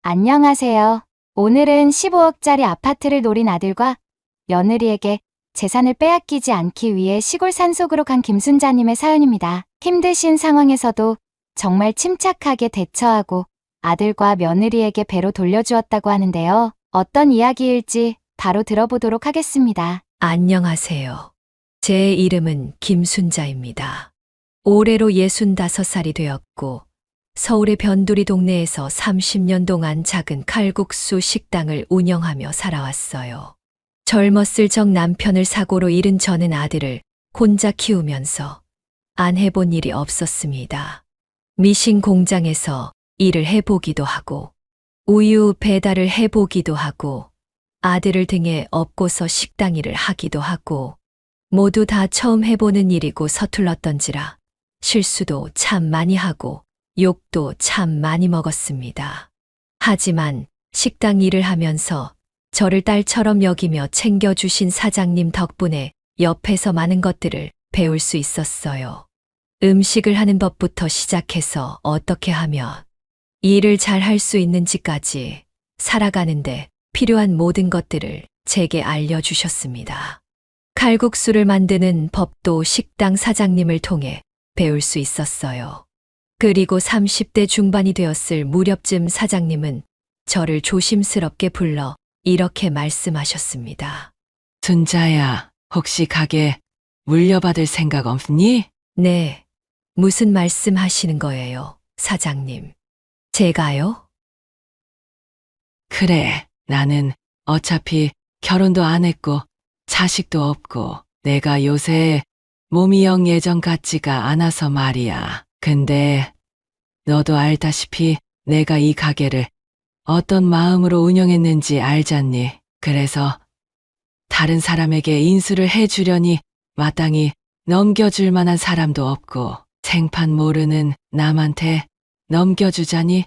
안녕하세요. 오늘은 15억짜리 아파트를 노린 아들과 며느리에게 재산을 빼앗기지 않기 위해 시골 산속으로 간 김순자님의 사연입니다. 힘드신 상황에서도 정말 침착하게 대처하고 아들과 며느리에게 배로 돌려주었다고 하는데요. 어떤 이야기일지 바로 들어보도록 하겠습니다. 안녕하세요. 제 이름은 김순자입니다. 올해로 65살이 되었고 서울의 변두리 동네에서 30년 동안 작은 칼국수 식당을 운영하며 살아왔어요. 젊었을 적 남편을 사고로 잃은 저는 아들을 혼자 키우면서 안 해본 일이 없었습니다. 미싱 공장에서 일을 해보기도 하고 우유 배달을 해보기도 하고 아들을 등에 업고서 식당 일을 하기도 하고 모두 다 처음 해보는 일이고 서툴렀던지라 실수도 참 많이 하고 욕도 참 많이 먹었습니다. 하지만 식당 일을 하면서 저를 딸처럼 여기며 챙겨주신 사장님 덕분에 옆에서 많은 것들을 배울 수 있었어요. 음식을 하는 법부터 시작해서 어떻게 하면 일을 잘 할 수 있는지까지 살아가는데 필요한 모든 것들을 제게 알려주셨습니다. 칼국수를 만드는 법도 식당 사장님을 통해 배울 수 있었어요. 그리고 30대 중반이 되었을 무렵쯤 사장님은 저를 조심스럽게 불러 이렇게 말씀하셨습니다. 순자야, 혹시 가게 물려받을 생각 없니? 네, 무슨 말씀 하시는 거예요, 사장님? 제가요? 그래, 나는 어차피 결혼도 안 했고 자식도 없고 내가 요새 몸이 영 예전 같지가 않아서 말이야. 근데 너도 알다시피 내가 이 가게를 어떤 마음으로 운영했는지 알잖니. 그래서 다른 사람에게 인수를 해주려니 마땅히 넘겨줄 만한 사람도 없고 생판 모르는 남한테 넘겨주자니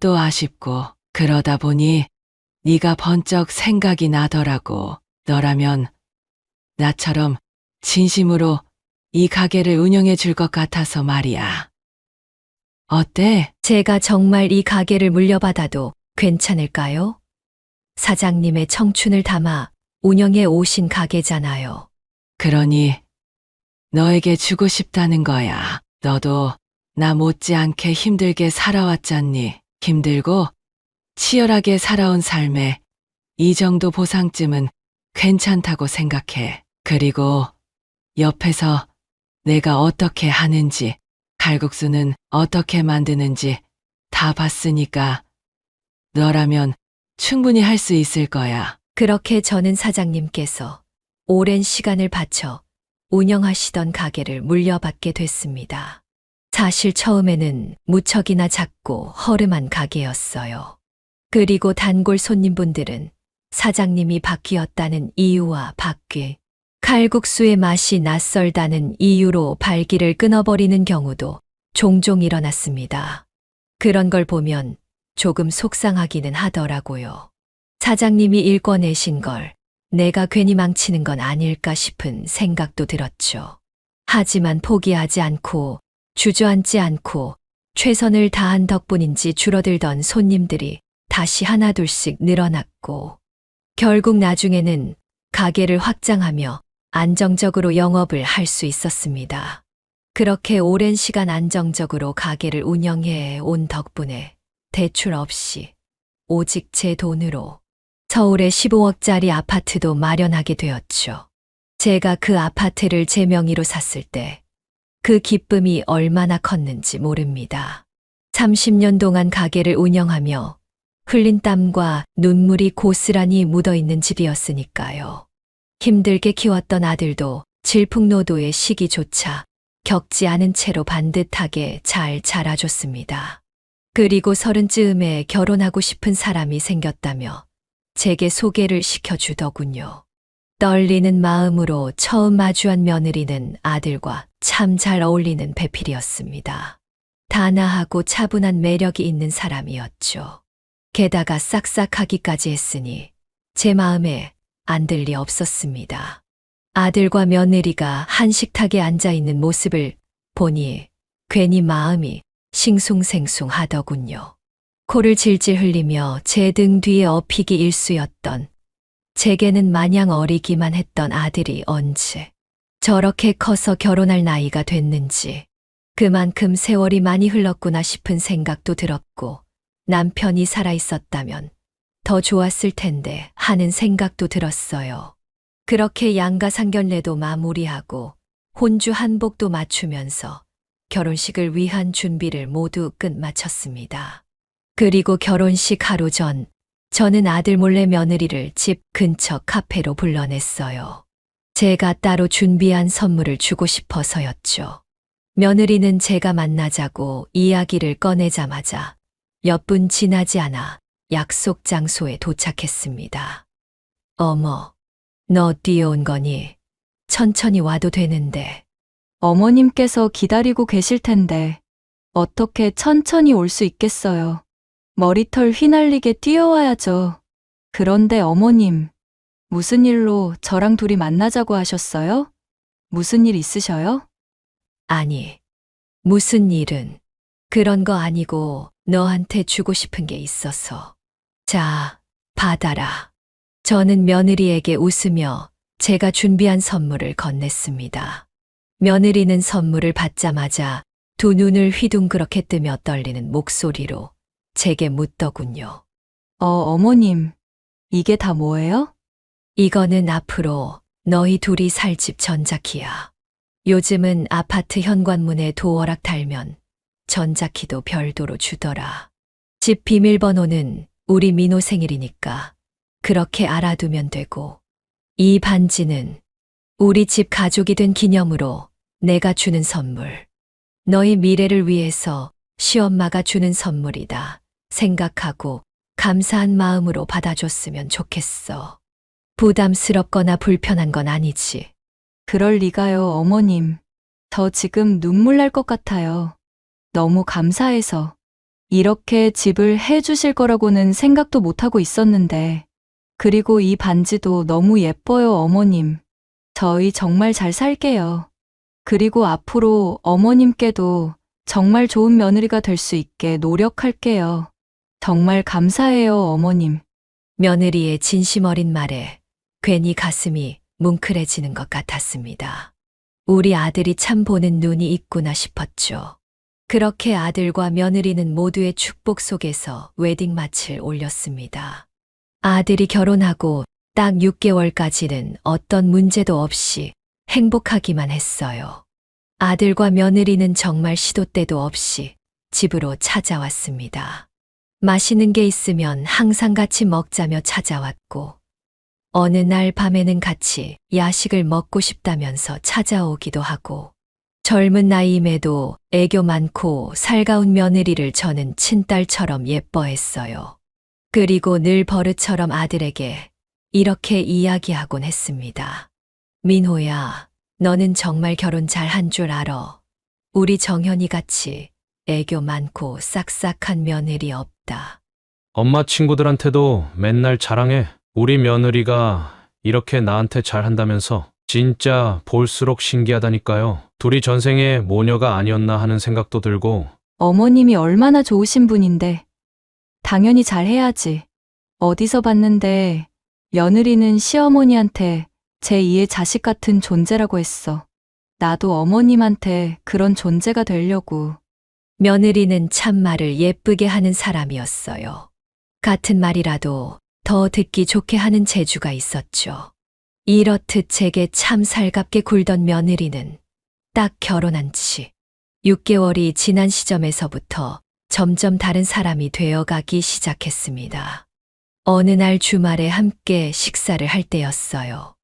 또 아쉽고 그러다 보니 네가 번쩍 생각이 나더라고. 너라면 나처럼 진심으로 이 가게를 운영해 줄 것 같아서 말이야. 어때? 제가 정말 이 가게를 물려받아도 괜찮을까요? 사장님의 청춘을 담아 운영해 오신 가게잖아요. 그러니 너에게 주고 싶다는 거야. 너도 나 못지않게 힘들게 살아왔잖니. 힘들고 치열하게 살아온 삶에 이 정도 보상쯤은 괜찮다고 생각해. 그리고 옆에서 내가 어떻게 하는지, 칼국수는 어떻게 만드는지 다 봤으니까 너라면 충분히 할 수 있을 거야. 그렇게 저는 사장님께서 오랜 시간을 바쳐 운영하시던 가게를 물려받게 됐습니다. 사실 처음에는 무척이나 작고 허름한 가게였어요. 그리고 단골 손님분들은 사장님이 바뀌었다는 이유와 밖에 칼국수의 맛이 낯설다는 이유로 발길을 끊어버리는 경우도 종종 일어났습니다. 그런 걸 보면 조금 속상하기는 하더라고요. 사장님이 일궈내신 걸 내가 괜히 망치는 건 아닐까 싶은 생각도 들었죠. 하지만 포기하지 않고 주저앉지 않고 최선을 다한 덕분인지 줄어들던 손님들이 다시 하나둘씩 늘어났고 결국 나중에는 가게를 확장하며 안정적으로 영업을 할 수 있었습니다. 그렇게 오랜 시간 안정적으로 가게를 운영해 온 덕분에 대출 없이 오직 제 돈으로 서울의 15억짜리 아파트도 마련하게 되었죠. 제가 그 아파트를 제 명의로 샀을 때 그 기쁨이 얼마나 컸는지 모릅니다. 30년 동안 가게를 운영하며 흘린 땀과 눈물이 고스란히 묻어있는 집이었으니까요. 힘들게 키웠던 아들도 질풍노도의 시기조차 겪지 않은 채로 반듯하게 잘 자라줬습니다. 그리고 30쯤에 결혼하고 싶은 사람이 생겼다며 제게 소개를 시켜주더군요. 떨리는 마음으로 처음 마주한 며느리는 아들과 참 잘 어울리는 배필이었습니다. 단아하고 차분한 매력이 있는 사람이었죠. 게다가 싹싹하기까지 했으니 제 마음에 안 들 리 없었습니다. 아들과 며느리가 한 식탁에 앉아있는 모습을 보니 괜히 마음이 싱숭생숭하더군요. 코를 질질 흘리며 제 등 뒤에 업히기 일쑤였던, 제게는 마냥 어리기만 했던 아들이 언제 저렇게 커서 결혼할 나이가 됐는지, 그만큼 세월이 많이 흘렀구나 싶은 생각도 들었고, 남편이 살아있었다면 더 좋았을 텐데 하는 생각도 들었어요. 그렇게 양가 상견례도 마무리하고 혼주 한복도 맞추면서 결혼식을 위한 준비를 모두 끝마쳤습니다. 그리고 결혼식 하루 전, 저는 아들 몰래 며느리를 집 근처 카페로 불러냈어요. 제가 따로 준비한 선물을 주고 싶어서였죠. 며느리는 제가 만나자고 이야기를 꺼내자마자 몇 분 지나지 않아 약속 장소에 도착했습니다. 어머, 너 뛰어온 거니? 천천히 와도 되는데. 어머님께서 기다리고 계실 텐데 어떻게 천천히 올 수 있겠어요. 머리털 휘날리게 뛰어와야죠. 그런데 어머님, 무슨 일로 저랑 둘이 만나자고 하셨어요? 무슨 일 있으셔요? 아니, 무슨 일은 그런 거 아니고 너한테 주고 싶은 게 있어서. 자, 받아라. 저는 며느리에게 웃으며 제가 준비한 선물을 건넸습니다. 며느리는 선물을 받자마자 두 눈을 휘둥그렇게 뜨며 떨리는 목소리로 제게 묻더군요. 어머님, 이게 다 뭐예요? 이거는 앞으로 너희 둘이 살 집 전자키야. 요즘은 아파트 현관문에 도어락 달면 전자키도 별도로 주더라. 집 비밀번호는 우리 민호 생일이니까 그렇게 알아두면 되고, 이 반지는 우리 집 가족이 된 기념으로 내가 주는 선물. 너희 미래를 위해서 시엄마가 주는 선물이다 생각하고 감사한 마음으로 받아줬으면 좋겠어. 부담스럽거나 불편한 건 아니지. 그럴 리가요, 어머님. 저 지금 눈물 날 것 같아요. 너무 감사해서. 이렇게 집을 해주실 거라고는 생각도 못하고 있었는데. 그리고 이 반지도 너무 예뻐요, 어머님. 저희 정말 잘 살게요. 그리고 앞으로 어머님께도 정말 좋은 며느리가 될 수 있게 노력할게요. 정말 감사해요, 어머님. 며느리의 진심 어린 말에 괜히 가슴이 뭉클해지는 것 같았습니다. 우리 아들이 참 보는 눈이 있구나 싶었죠. 그렇게 아들과 며느리는 모두의 축복 속에서 웨딩마치를 올렸습니다. 아들이 결혼하고 딱 6개월까지는 어떤 문제도 없이 행복하기만 했어요. 아들과 며느리는 정말 시도 때도 없이 집으로 찾아왔습니다. 맛있는 게 있으면 항상 같이 먹자며 찾아왔고, 어느 날 밤에는 같이 야식을 먹고 싶다면서 찾아오기도 하고, 젊은 나이임에도 애교 많고 살가운 며느리를 저는 친딸처럼 예뻐했어요. 그리고 늘 버릇처럼 아들에게 이렇게 이야기하곤 했습니다. 민호야, 너는 정말 결혼 잘 한 줄 알아. 우리 정현이 같이 애교 많고 싹싹한 며느리 없다. 엄마 친구들한테도 맨날 자랑해. 우리 며느리가 이렇게 나한테 잘한다면서. 진짜 볼수록 신기하다니까요. 둘이 전생에 모녀가 아니었나 하는 생각도 들고. 어머님이 얼마나 좋으신 분인데. 당연히 잘해야지. 어디서 봤는데 며느리는 시어머니한테 제2의 자식 같은 존재라고 했어. 나도 어머님한테 그런 존재가 되려고. 며느리는 참말을 예쁘게 하는 사람이었어요. 같은 말이라도 더 듣기 좋게 하는 재주가 있었죠. 이렇듯 제게 참 살갑게 굴던 며느리는 딱 결혼한 지 6개월이 지난 시점에서부터 점점 다른 사람이 되어가기 시작했습니다. 어느 날 주말에 함께 식사를 할 때였어요.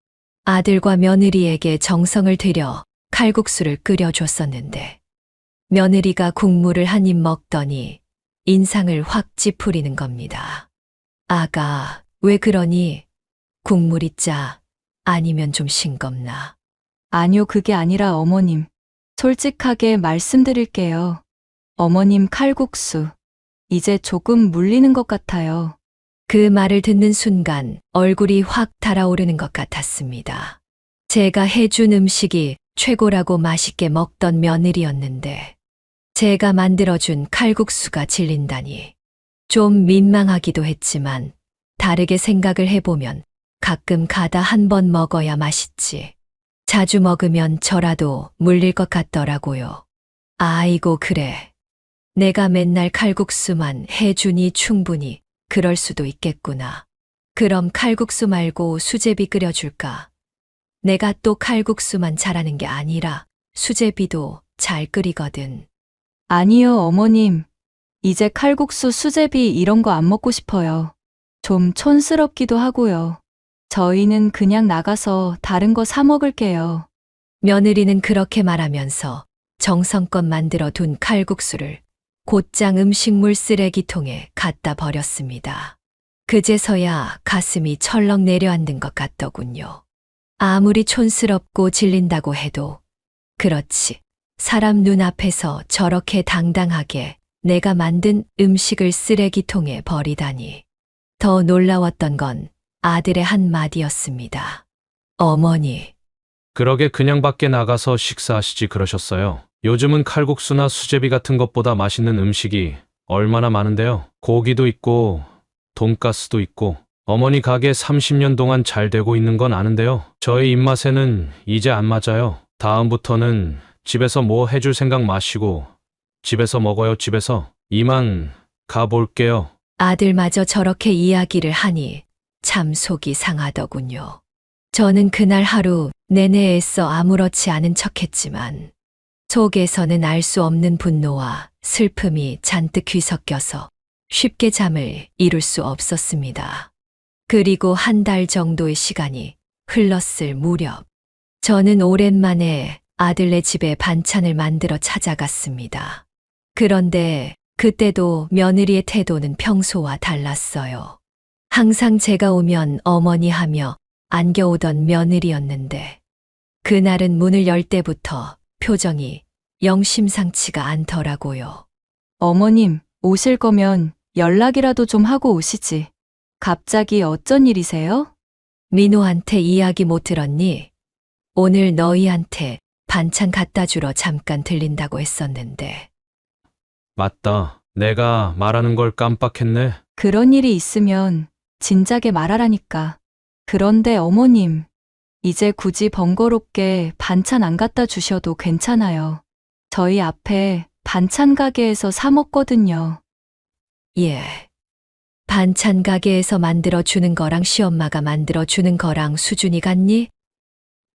아들과 며느리에게 정성을 들여 칼국수를 끓여줬었는데, 며느리가 국물을 한 입 먹더니 인상을 확 찌푸리는 겁니다. 아가, 왜 그러니? 국물이 짜? 아니면 좀 싱겁나? 아니요, 그게 아니라 어머님. 솔직하게 말씀드릴게요. 어머님 칼국수. 이제 조금 물리는 것 같아요. 그 말을 듣는 순간 얼굴이 확 달아오르는 것 같았습니다. 제가 해준 음식이 최고라고 맛있게 먹던 며느리였는데, 제가 만들어준 칼국수가 질린다니. 좀 민망하기도 했지만 다르게 생각을 해보면 가끔 가다 한 번 먹어야 맛있지. 자주 먹으면 저라도 물릴 것 같더라고요. 아이고, 그래. 내가 맨날 칼국수만 해주니 충분히 그럴 수도 있겠구나. 그럼 칼국수 말고 수제비 끓여줄까? 내가 또 칼국수만 잘하는 게 아니라 수제비도 잘 끓이거든. 아니요, 어머님. 이제 칼국수, 수제비 이런 거 안 먹고 싶어요. 좀 촌스럽기도 하고요. 저희는 그냥 나가서 다른 거 사 먹을게요. 며느리는 그렇게 말하면서 정성껏 만들어 둔 칼국수를 곧장 음식물 쓰레기통에 갖다 버렸습니다. 그제서야 가슴이 철렁 내려앉는 것 같더군요. 아무리 촌스럽고 질린다고 해도 그렇지. 사람 눈앞에서 저렇게 당당하게 내가 만든 음식을 쓰레기통에 버리다니. 더 놀라웠던 건 아들의 한마디였습니다. 어머니, 그러게 그냥 밖에 나가서 식사하시지 그러셨어요. 요즘은 칼국수나 수제비 같은 것보다 맛있는 음식이 얼마나 많은데요. 고기도 있고 돈가스도 있고 어머니 가게 30년 동안 잘 되고 있는 건 아는데요. 저의 입맛에는 이제 안 맞아요. 다음부터는 집에서 뭐 해줄 생각 마시고 집에서 먹어요. 집에서. 이만 가볼게요. 아들마저 저렇게 이야기를 하니 참 속이 상하더군요. 저는 그날 하루 내내 애써 아무렇지 않은 척했지만 속에서는 알 수 없는 분노와 슬픔이 잔뜩 뒤섞여서 쉽게 잠을 이룰 수 없었습니다. 그리고 한 달 정도의 시간이 흘렀을 무렵 저는 오랜만에 아들네 집에 반찬을 만들어 찾아갔습니다. 그런데 그때도 며느리의 태도는 평소와 달랐어요. 항상 제가 오면 어머니 하며 안겨오던 며느리였는데 그날은 문을 열 때부터 표정이 영 심상치가 않더라고요. 어머님, 오실 거면 연락이라도 좀 하고 오시지. 갑자기 어쩐 일이세요? 민호한테 이야기 못 들었니? 오늘 너희한테 반찬 갖다 주러 잠깐 들린다고 했었는데. 맞다. 내가 말하는 걸 깜빡했네. 그런 일이 있으면 진작에 말하라니까. 그런데 어머님, 이제 굳이 번거롭게 반찬 안 갖다 주셔도 괜찮아요. 저희 앞에 반찬 가게에서 사 먹거든요. 예. 반찬 가게에서 만들어 주는 거랑 시엄마가 만들어 주는 거랑 수준이 같니?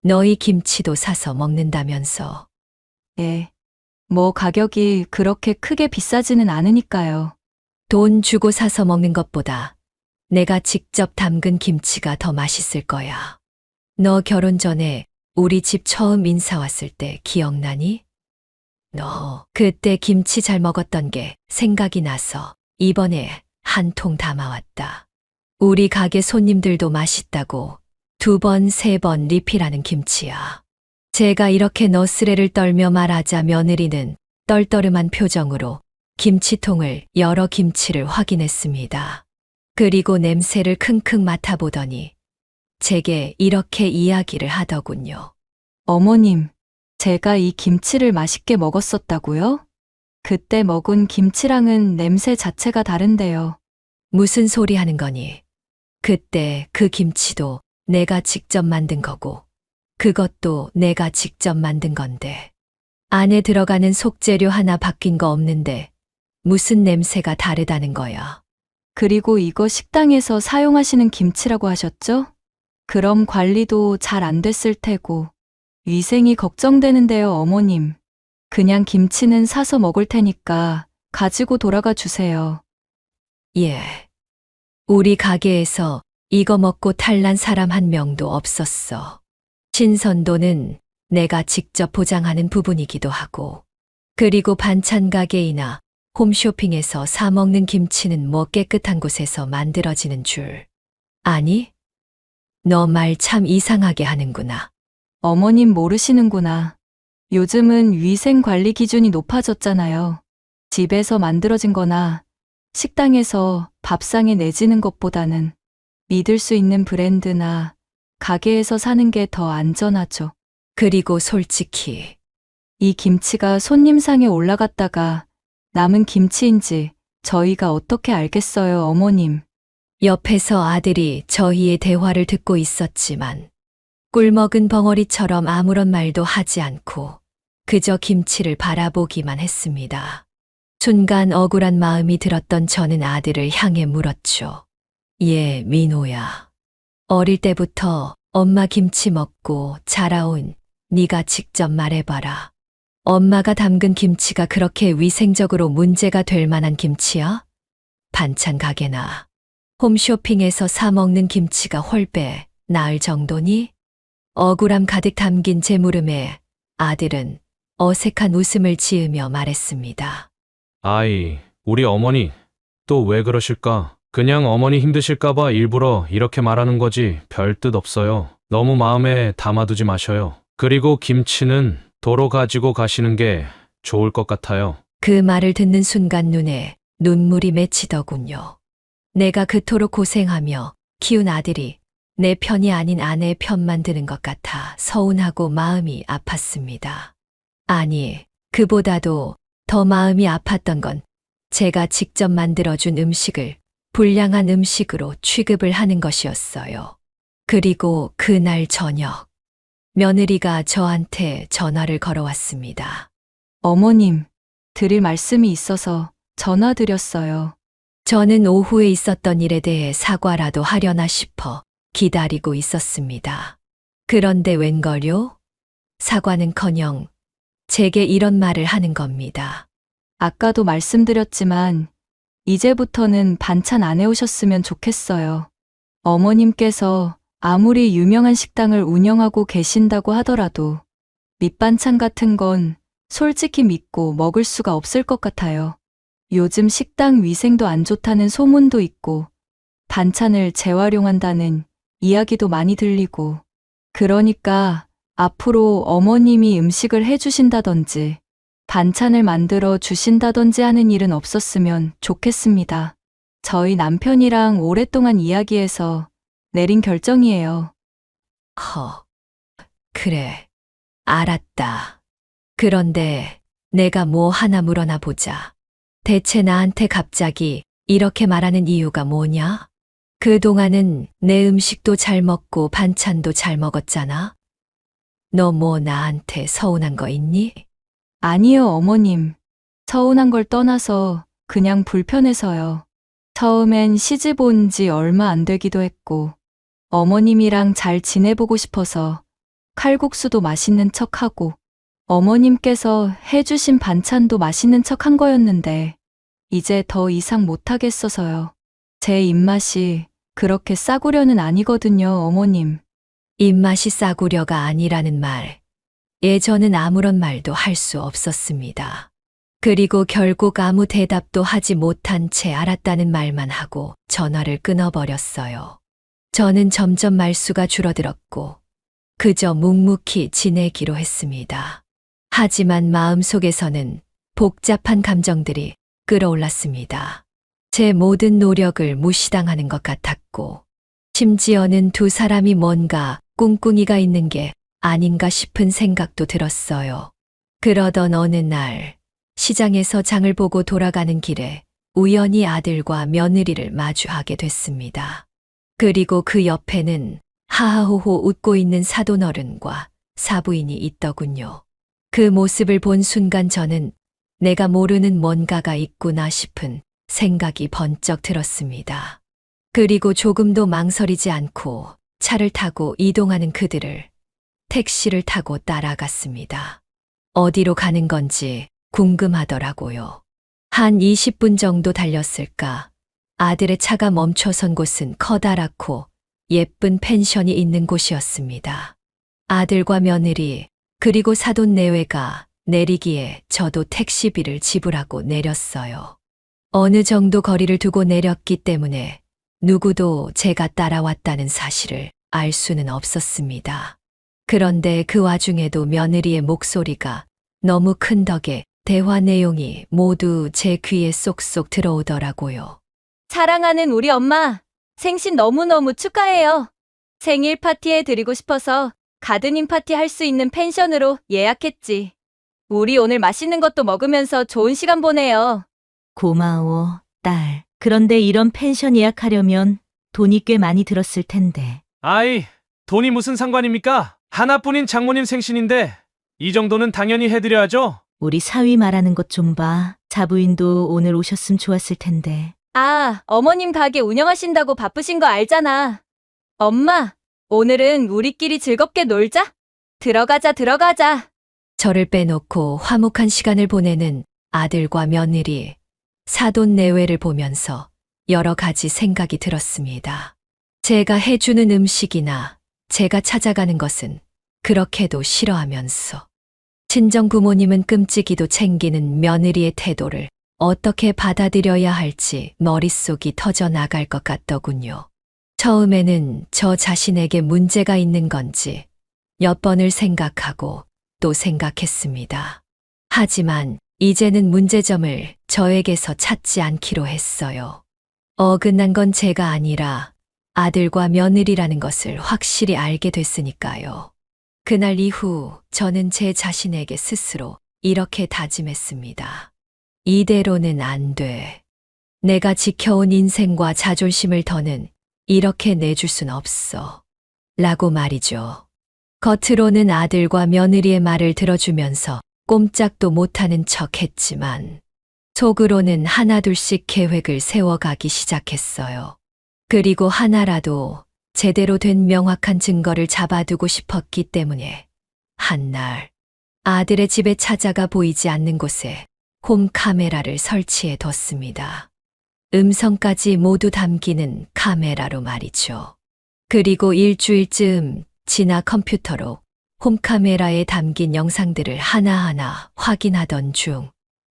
너희 김치도 사서 먹는다면서. 예. 뭐 가격이 그렇게 크게 비싸지는 않으니까요. 돈 주고 사서 먹는 것보다 내가 직접 담근 김치가 더 맛있을 거야. 너 결혼 전에 우리 집 처음 인사 왔을 때 기억나니? 너 그때 김치 잘 먹었던 게 생각이 나서 이번에 한 통 담아왔다. 우리 가게 손님들도 맛있다고 2번, 3번 리필하는 김치야. 제가 이렇게 너스레를 떨며 말하자 며느리는 떨떠름한 표정으로 김치통을 열어 김치를 확인했습니다. 그리고 냄새를 킁킁 맡아보더니 제게 이렇게 이야기를 하더군요. 어머님, 제가 이 김치를 맛있게 먹었었다고요? 그때 먹은 김치랑은 냄새 자체가 다른데요. 무슨 소리 하는 거니? 그때 그 김치도 내가 직접 만든 거고 그것도 내가 직접 만든 건데 안에 들어가는 속재료 하나 바뀐 거 없는데 무슨 냄새가 다르다는 거야. 그리고 이거 식당에서 사용하시는 김치라고 하셨죠? 그럼 관리도 잘 안 됐을 테고 위생이 걱정되는데요, 어머님. 그냥 김치는 사서 먹을 테니까 가지고 돌아가 주세요. 예. 우리 가게에서 이거 먹고 탈난 사람 한 명도 없었어. 신선도는 내가 직접 보장하는 부분이기도 하고 그리고 반찬 가게이나 홈쇼핑에서 사 먹는 김치는 뭐 깨끗한 곳에서 만들어지는 줄. 아니? 너 말 참 이상하게 하는구나. 어머님 모르시는구나. 요즘은 위생 관리 기준이 높아졌잖아요. 집에서 만들어진 거나 식당에서 밥상에 내지는 것보다는 믿을 수 있는 브랜드나 가게에서 사는 게 더 안전하죠. 그리고 솔직히 이 김치가 손님상에 올라갔다가 남은 김치인지 저희가 어떻게 알겠어요, 어머님. 옆에서 아들이 저희의 대화를 듣고 있었지만 꿀먹은 벙어리처럼 아무런 말도 하지 않고 그저 김치를 바라보기만 했습니다. 순간 억울한 마음이 들었던 저는 아들을 향해 물었죠. 예, 민호야. 어릴 때부터 엄마 김치 먹고 자라온 네가 직접 말해봐라. 엄마가 담근 김치가 그렇게 위생적으로 문제가 될 만한 김치야? 반찬 가게나 홈쇼핑에서 사 먹는 김치가 훨배 나을 정도니? 억울함 가득 담긴 제 물음에 아들은 어색한 웃음을 지으며 말했습니다. 아이, 우리 어머니 또 왜 그러실까? 그냥 어머니 힘드실까봐 일부러 이렇게 말하는 거지 별 뜻 없어요. 너무 마음에 담아두지 마셔요. 그리고 김치는 도로 가지고 가시는 게 좋을 것 같아요. 그 말을 듣는 순간 눈에 눈물이 맺히더군요. 내가 그토록 고생하며 키운 아들이 내 편이 아닌 아내의 편만 드는 것 같아 서운하고 마음이 아팠습니다. 아니, 그보다도 더 마음이 아팠던 건 제가 직접 만들어준 음식을 불량한 음식으로 취급을 하는 것이었어요. 그리고 그날 저녁, 며느리가 저한테 전화를 걸어왔습니다. 어머님, 드릴 말씀이 있어서 전화드렸어요. 저는 오후에 있었던 일에 대해 사과라도 하려나 싶어 기다리고 있었습니다. 그런데 웬걸요? 사과는커녕 제게 이런 말을 하는 겁니다. 아까도 말씀드렸지만 이제부터는 반찬 안 해오셨으면 좋겠어요. 어머님께서 아무리 유명한 식당을 운영하고 계신다고 하더라도 밑반찬 같은 건 솔직히 믿고 먹을 수가 없을 것 같아요. 요즘 식당 위생도 안 좋다는 소문도 있고 반찬을 재활용한다는 이야기도 많이 들리고 그러니까 앞으로 어머님이 음식을 해주신다든지 반찬을 만들어 주신다든지 하는 일은 없었으면 좋겠습니다. 저희 남편이랑 오랫동안 이야기해서 내린 결정이에요. 그래, 알았다. 그런데 내가 뭐 하나 물어나 보자. 대체 나한테 갑자기 이렇게 말하는 이유가 뭐냐? 그동안은 내 음식도 잘 먹고 반찬도 잘 먹었잖아? 너 뭐 나한테 서운한 거 있니? 아니요, 어머님. 서운한 걸 떠나서 그냥 불편해서요. 처음엔 시집 온 지 얼마 안 되기도 했고 어머님이랑 잘 지내보고 싶어서 칼국수도 맛있는 척하고 어머님께서 해주신 반찬도 맛있는 척 한 거였는데 이제 더 이상 못하겠어서요. 제 입맛이 그렇게 싸구려는 아니거든요, 어머님. 입맛이 싸구려가 아니라는 말. 예전은 아무런 말도 할 수 없었습니다. 그리고 결국 아무 대답도 하지 못한 채 알았다는 말만 하고 전화를 끊어버렸어요. 저는 점점 말수가 줄어들었고 그저 묵묵히 지내기로 했습니다. 하지만 마음속에서는 복잡한 감정들이 끌어올랐습니다. 제 모든 노력을 무시당하는 것 같았고 심지어는 두 사람이 뭔가 꿍꿍이가 있는 게 아닌가 싶은 생각도 들었어요. 그러던 어느 날 시장에서 장을 보고 돌아가는 길에 우연히 아들과 며느리를 마주하게 됐습니다. 그리고 그 옆에는 하하호호 웃고 있는 사돈어른과 사부인이 있더군요. 그 모습을 본 순간 저는 내가 모르는 뭔가가 있구나 싶은 생각이 번쩍 들었습니다. 그리고 조금도 망설이지 않고 차를 타고 이동하는 그들을 택시를 타고 따라갔습니다. 어디로 가는 건지 궁금하더라고요. 한 20분 정도 달렸을까? 아들의 차가 멈춰선 곳은 커다랗고 예쁜 펜션이 있는 곳이었습니다. 아들과 며느리 그리고 사돈 내외가 내리기에 저도 택시비를 지불하고 내렸어요. 어느 정도 거리를 두고 내렸기 때문에 누구도 제가 따라왔다는 사실을 알 수는 없었습니다. 그런데 그 와중에도 며느리의 목소리가 너무 큰 덕에 대화 내용이 모두 제 귀에 쏙쏙 들어오더라고요. 사랑하는 우리 엄마, 생신 너무너무 축하해요. 생일 파티에 드리고 싶어서 가드닝 파티 할 수 있는 펜션으로 예약했지. 우리 오늘 맛있는 것도 먹으면서 좋은 시간 보내요. 고마워. 딸. 그런데 이런 펜션 예약하려면 돈이 꽤 많이 들었을 텐데. 아이, 돈이 무슨 상관입니까? 하나뿐인 장모님 생신인데 이 정도는 당연히 해드려야죠. 우리 사위 말하는 것 좀 봐. 자부인도 오늘 오셨으면 좋았을 텐데. 아, 어머님 가게 운영하신다고 바쁘신 거 알잖아. 엄마, 오늘은 우리끼리 즐겁게 놀자. 들어가자. 저를 빼놓고 화목한 시간을 보내는 아들과 며느리, 사돈 내외를 보면서 여러 가지 생각이 들었습니다. 제가 해주는 음식이나 제가 찾아가는 것은 그렇게도 싫어하면서 친정 부모님은 끔찍이도 챙기는 며느리의 태도를 어떻게 받아들여야 할지 머릿속이 터져 나갈 것 같더군요. 처음에는 저 자신에게 문제가 있는 건지 몇 번을 생각하고 또 생각했습니다. 하지만 이제는 문제점을 저에게서 찾지 않기로 했어요. 어긋난 건 제가 아니라 아들과 며느리라는 것을 확실히 알게 됐으니까요. 그날 이후 저는 제 자신에게 스스로 이렇게 다짐했습니다. 이대로는 안 돼. 내가 지켜온 인생과 자존심을 더는 이렇게 내줄 순 없어. 라고 말이죠. 겉으로는 아들과 며느리의 말을 들어주면서 꼼짝도 못하는 척 했지만 속으로는 하나둘씩 계획을 세워가기 시작했어요. 그리고 하나라도 제대로 된 명확한 증거를 잡아두고 싶었기 때문에 한날 아들의 집에 찾아가 보이지 않는 곳에 홈 카메라를 설치해 뒀습니다. 음성까지 모두 담기는 카메라로 말이죠. 그리고 일주일쯤 지나 컴퓨터로 홈카메라에 담긴 영상들을 하나하나 확인하던 중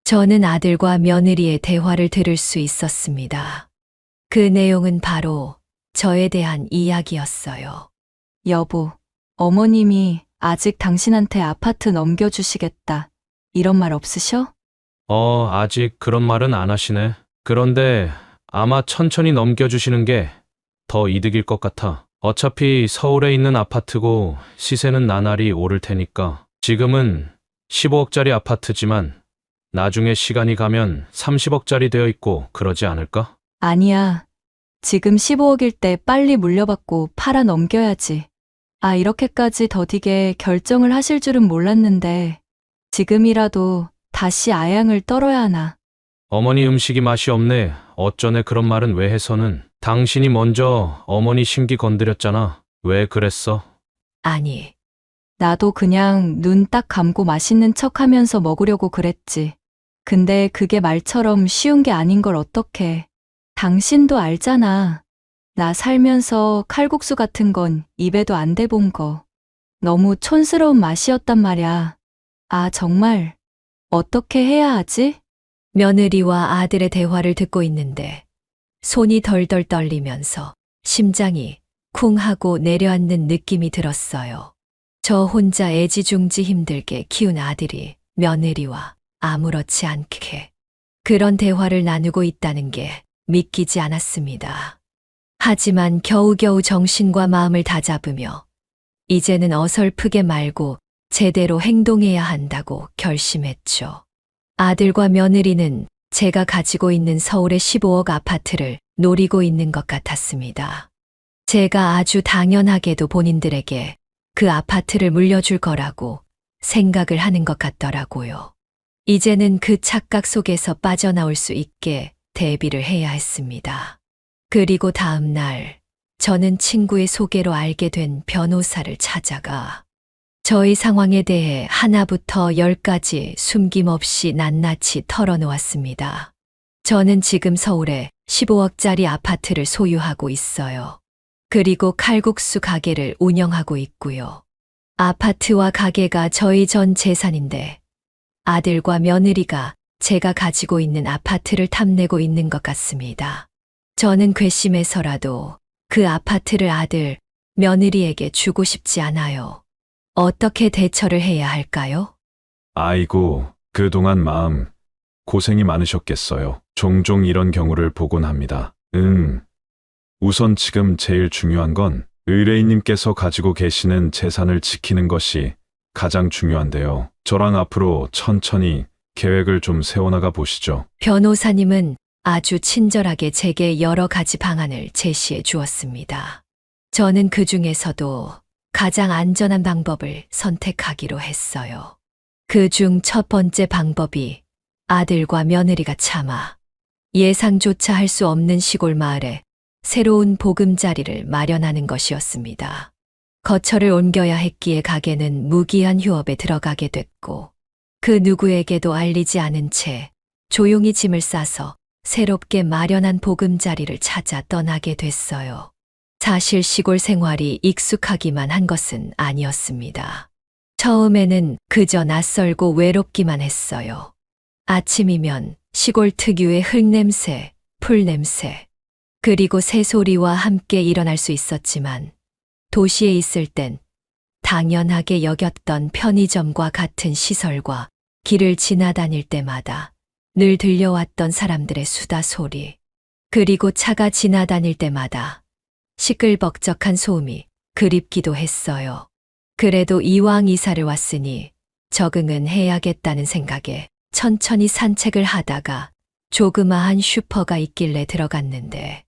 저는 아들과 며느리의 대화를 들을 수 있었습니다. 그 내용은 바로 저에 대한 이야기였어요. 여보, 어머님이 아직 당신한테 아파트 넘겨주시겠다. 이런 말 없으셔? 아직 그런 말은 안 하시네. 그런데 아마 천천히 넘겨주시는 게 더 이득일 것 같아. 어차피 서울에 있는 아파트고 시세는 나날이 오를 테니까. 지금은 15억짜리 아파트지만 나중에 시간이 가면 30억짜리 되어 있고 그러지 않을까? 아니야. 지금 15억일 때 빨리 물려받고 팔아 넘겨야지. 아, 이렇게까지 더디게 결정을 하실 줄은 몰랐는데 지금이라도 다시 아양을 떨어야 하나. 어머니 음식이 맛이 없네. 어쩌네 그런 말은 왜 해서는. 당신이 먼저 어머니 심기 건드렸잖아. 왜 그랬어? 아니, 나도 그냥 눈 딱 감고 맛있는 척 하면서 먹으려고 그랬지. 근데 그게 말처럼 쉬운 게 아닌 걸 어떡해. 당신도 알잖아. 나 살면서 칼국수 같은 건 입에도 안 대본 거. 너무 촌스러운 맛이었단 말이야. 아, 정말 어떻게 해야 하지? 며느리와 아들의 대화를 듣고 있는데 손이 덜덜 떨리면서 심장이 쿵 하고 내려앉는 느낌이 들었어요. 저 혼자 애지중지 힘들게 키운 아들이 며느리와 아무렇지 않게 그런 대화를 나누고 있다는 게 믿기지 않았습니다. 하지만 겨우겨우 정신과 마음을 다잡으며 이제는 어설프게 말고 제대로 행동해야 한다고 결심했죠. 아들과 며느리는 제가 가지고 있는 서울의 15억 아파트를 노리고 있는 것 같았습니다. 제가 아주 당연하게도 본인들에게 그 아파트를 물려줄 거라고 생각을 하는 것 같더라고요. 이제는 그 착각 속에서 빠져나올 수 있게 대비를 해야 했습니다. 그리고 다음 날 저는 친구의 소개로 알게 된 변호사를 찾아가 저희 상황에 대해 하나부터 10까지 숨김없이 낱낱이 털어놓았습니다. 저는 지금 서울에 15억짜리 아파트를 소유하고 있어요. 그리고 칼국수 가게를 운영하고 있고요. 아파트와 가게가 저희 전 재산인데 아들과 며느리가 제가 가지고 있는 아파트를 탐내고 있는 것 같습니다. 저는 괘씸해서라도 그 아파트를 아들, 며느리에게 주고 싶지 않아요. 어떻게 대처를 해야 할까요? 아이고, 그동안 마음 고생이 많으셨겠어요. 종종 이런 경우를 보곤 합니다. 우선 지금 제일 중요한 건 의뢰인님께서 가지고 계시는 재산을 지키는 것이 가장 중요한데요. 저랑 앞으로 천천히 계획을 좀 세워나가 보시죠. 변호사님은 아주 친절하게 제게 여러 가지 방안을 제시해 주었습니다. 저는 그 중에서도 가장 안전한 방법을 선택하기로 했어요. 그 중 첫 번째 방법이 아들과 며느리가 차마 예상조차 할 수 없는 시골 마을에 새로운 보금자리를 마련하는 것이었습니다. 거처를 옮겨야 했기에 가게는 무기한 휴업에 들어가게 됐고 그 누구에게도 알리지 않은 채 조용히 짐을 싸서 새롭게 마련한 보금자리를 찾아 떠나게 됐어요. 사실 시골 생활이 익숙하기만 한 것은 아니었습니다. 처음에는 그저 낯설고 외롭기만 했어요. 아침이면 시골 특유의 흙냄새, 풀냄새, 그리고 새소리와 함께 일어날 수 있었지만 도시에 있을 땐 당연하게 여겼던 편의점과 같은 시설과 길을 지나다닐 때마다 늘 들려왔던 사람들의 수다 소리, 그리고 차가 지나다닐 때마다 시끌벅적한 소음이 그립기도 했어요. 그래도 이왕 이사를 왔으니 적응은 해야겠다는 생각에 천천히 산책을 하다가 조그마한 슈퍼가 있길래 들어갔는데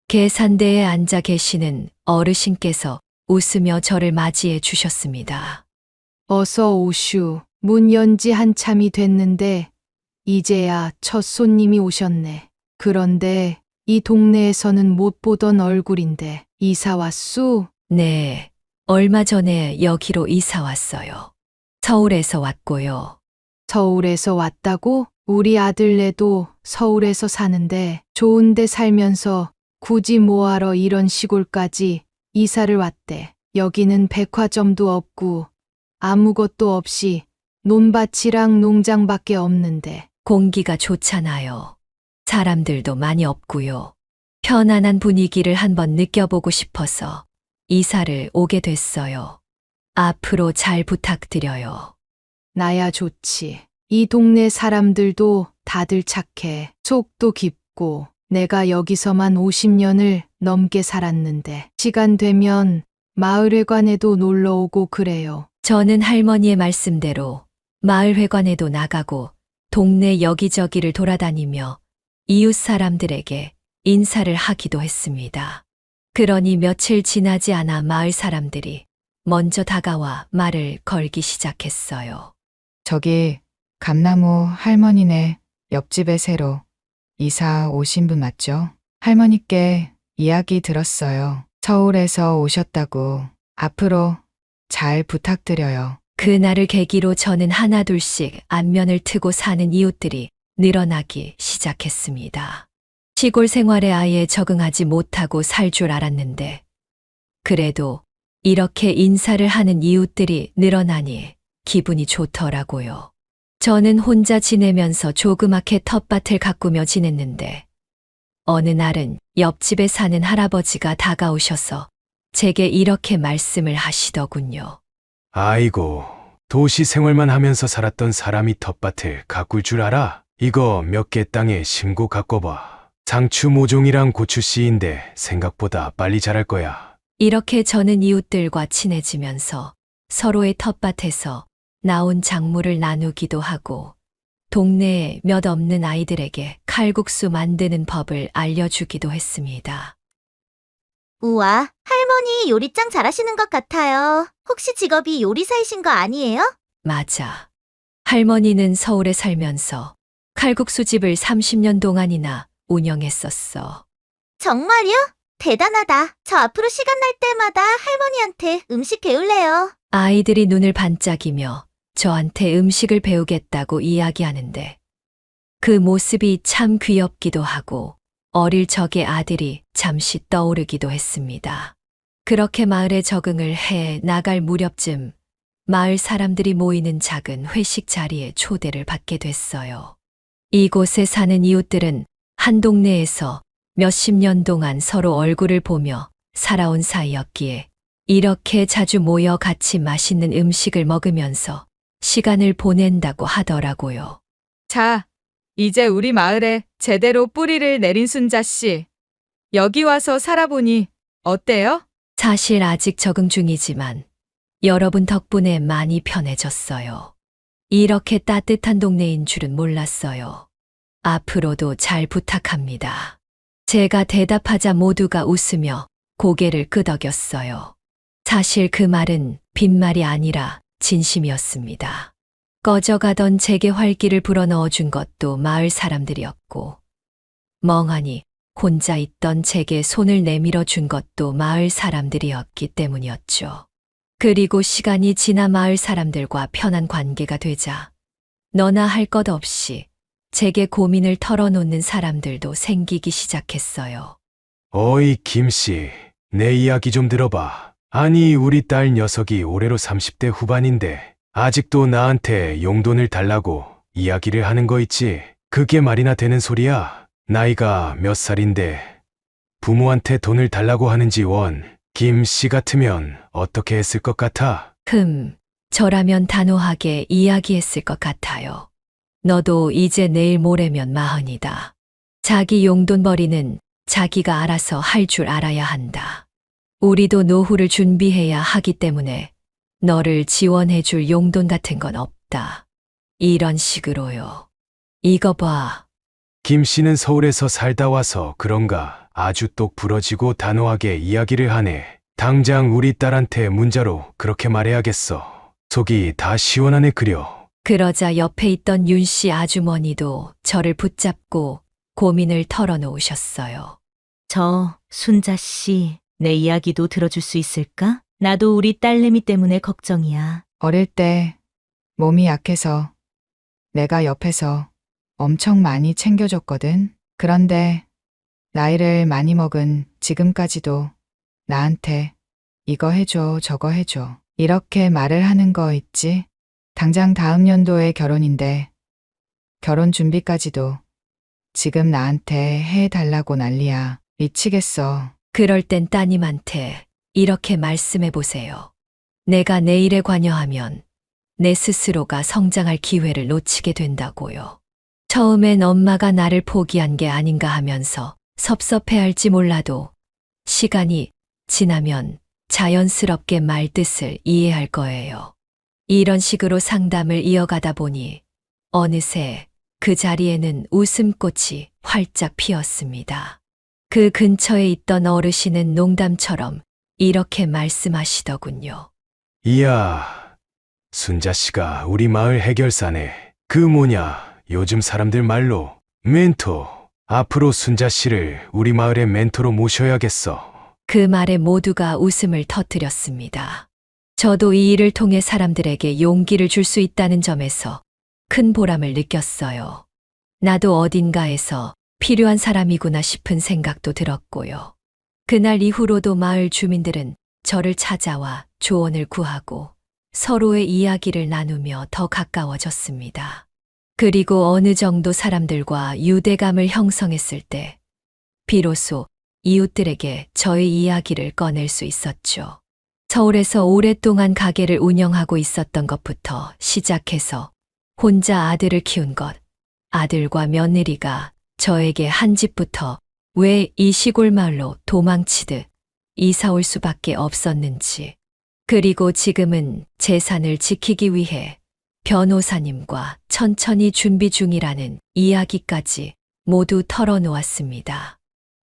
계산대에 앉아 계시는 어르신께서 웃으며 저를 맞이해 주셨습니다. 어서 오슈. 문 연지 한참이 됐는데 이제야 첫 손님이 오셨네. 그런데 이 동네에서는 못 보던 얼굴인데 이사 왔수? 네, 얼마 전에 여기로 이사 왔어요. 서울에서 왔고요. 서울에서 왔다고? 우리 아들네도 서울에서 사는데 좋은데 살면서 굳이 뭐하러 이런 시골까지 이사를 왔대. 여기는 백화점도 없고 아무것도 없이 논밭이랑 농장밖에 없는데. 공기가 좋잖아요. 사람들도 많이 없고요. 편안한 분위기를 한번 느껴보고 싶어서 이사를 오게 됐어요. 앞으로 잘 부탁드려요. 나야 좋지. 이 동네 사람들도 다들 착해. 속도 깊고 내가 여기서만 50년을 넘게 살았는데 시간 되면 마을회관에도 놀러 오고 그래요. 저는 할머니의 말씀대로 마을회관에도 나가고 동네 여기저기를 돌아다니며 이웃 사람들에게 인사를 하기도 했습니다. 그러니 며칠 지나지 않아 마을 사람들이 먼저 다가와 말을 걸기 시작했어요. 저기 감나무 할머니네 옆집에 새로 이사 오신 분 맞죠? 할머니께 이야기 들었어요. 서울에서 오셨다고. 앞으로 잘 부탁드려요. 그날을 계기로 저는 하나둘씩 안면을 트고 사는 이웃들이 늘어나기 시작했습니다. 시골 생활에 아예 적응하지 못하고 살 줄 알았는데 그래도 이렇게 인사를 하는 이웃들이 늘어나니 기분이 좋더라고요. 저는 혼자 지내면서 조그맣게 텃밭을 가꾸며 지냈는데 어느 날은 옆집에 사는 할아버지가 다가오셔서 제게 이렇게 말씀을 하시더군요. 아이고, 도시 생활만 하면서 살았던 사람이 텃밭을 가꿀 줄 알아? 이거 몇 개 땅에 심고 가꿔봐. 상추 모종이랑 고추 씨인데 생각보다 빨리 자랄 거야. 이렇게 저는 이웃들과 친해지면서 서로의 텃밭에서 나온 작물을 나누기도 하고 동네에 몇 없는 아이들에게 칼국수 만드는 법을 알려주기도 했습니다. 우와, 할머니 요리 짱 잘하시는 것 같아요. 혹시 직업이 요리사이신 거 아니에요? 맞아. 할머니는 서울에 살면서 칼국수집을 30년 동안이나 운영했었어. 정말요? 대단하다. 저 앞으로 시간 날 때마다 할머니한테 음식 배울래요. 아이들이 눈을 반짝이며 저한테 음식을 배우겠다고 이야기하는데 그 모습이 참 귀엽기도 하고 어릴 적의 아들이 잠시 떠오르기도 했습니다. 그렇게 마을에 적응을 해 나갈 무렵쯤 마을 사람들이 모이는 작은 회식 자리에 초대를 받게 됐어요. 이곳에 사는 이웃들은 한 동네에서 몇십 년 동안 서로 얼굴을 보며 살아온 사이였기에 이렇게 자주 모여 같이 맛있는 음식을 먹으면서 시간을 보낸다고 하더라고요. 자, 이제 우리 마을에 제대로 뿌리를 내린 순자 씨. 여기 와서 살아보니 어때요? 사실 아직 적응 중이지만 여러분 덕분에 많이 편해졌어요. 이렇게 따뜻한 동네인 줄은 몰랐어요. 앞으로도 잘 부탁합니다. 제가 대답하자 모두가 웃으며 고개를 끄덕였어요. 사실 그 말은 빈말이 아니라 진심이었습니다. 꺼져가던 제게 활기를 불어넣어 준 것도 마을 사람들이었고, 멍하니 혼자 있던 제게 손을 내밀어 준 것도 마을 사람들이었기 때문이었죠. 그리고 시간이 지나 마을 사람들과 편한 관계가 되자 너나 할 것 없이 제게 고민을 털어놓는 사람들도 생기기 시작했어요. 어이, 김씨. 내 이야기 좀 들어봐. 아니, 우리 딸 녀석이 올해로 30대 후반인데 아직도 나한테 용돈을 달라고 이야기를 하는 거 있지. 그게 말이나 되는 소리야. 나이가 몇 살인데 부모한테 돈을 달라고 하는지 원. 김씨 같으면 어떻게 했을 것 같아? 저라면 단호하게 이야기했을 것 같아요. 너도 이제 내일 모레면 마흔이다. 자기 용돈벌이는 자기가 알아서 할 줄 알아야 한다. 우리도 노후를 준비해야 하기 때문에 너를 지원해 줄 용돈 같은 건 없다. 이런 식으로요. 이거 봐. 김씨는 서울에서 살다 와서 그런가 아주 똑 부러지고 단호하게 이야기를 하네. 당장 우리 딸한테 문자로 그렇게 말해야겠어. 속이 다 시원하네 그려. 그러자 옆에 있던 윤 씨 아주머니도 저를 붙잡고 고민을 털어놓으셨어요. 순자 씨, 내 이야기도 들어줄 수 있을까? 나도 우리 딸내미 때문에 걱정이야. 어릴 때 몸이 약해서 내가 옆에서 엄청 많이 챙겨줬거든. 그런데 나이를 많이 먹은 지금까지도 나한테 이거 해줘, 저거 해줘. 이렇게 말을 하는 거 있지? 당장 다음 연도에 결혼인데 결혼 준비까지도 지금 나한테 해달라고 난리야. 미치겠어. 그럴 땐 따님한테 이렇게 말씀해 보세요. 내가 내 일에 관여하면 내 스스로가 성장할 기회를 놓치게 된다고요. 처음엔 엄마가 나를 포기한 게 아닌가 하면서 섭섭해할지 몰라도 시간이 지나면 자연스럽게 말 뜻을 이해할 거예요. 이런 식으로 상담을 이어가다 보니 어느새 그 자리에는 웃음꽃이 활짝 피었습니다. 그 근처에 있던 어르신은 농담처럼 이렇게 말씀하시더군요. 이야, 순자씨가 우리 마을 해결사네. 그 뭐냐, 요즘 사람들 말로 멘토. 앞으로 순자씨를 우리 마을의 멘토로 모셔야겠어. 그 말에 모두가 웃음을 터뜨렸습니다. 저도 이 일을 통해 사람들에게 용기를 줄 수 있다는 점에서 큰 보람을 느꼈어요. 나도 어딘가에서 필요한 사람이구나 싶은 생각도 들었고요. 그날 이후로도 마을 주민들은 저를 찾아와 조언을 구하고 서로의 이야기를 나누며 더 가까워졌습니다. 그리고 어느 정도 사람들과 유대감을 형성했을 때 비로소 이웃들에게 저의 이야기를 꺼낼 수 있었죠. 서울에서 오랫동안 가게를 운영하고 있었던 것부터 시작해서 혼자 아들을 키운 것, 아들과 며느리가 저에게 한 집부터 왜 이 시골 마을로 도망치듯 이사 올 수밖에 없었는지, 그리고 지금은 재산을 지키기 위해 변호사님과 천천히 준비 중이라는 이야기까지 모두 털어놓았습니다.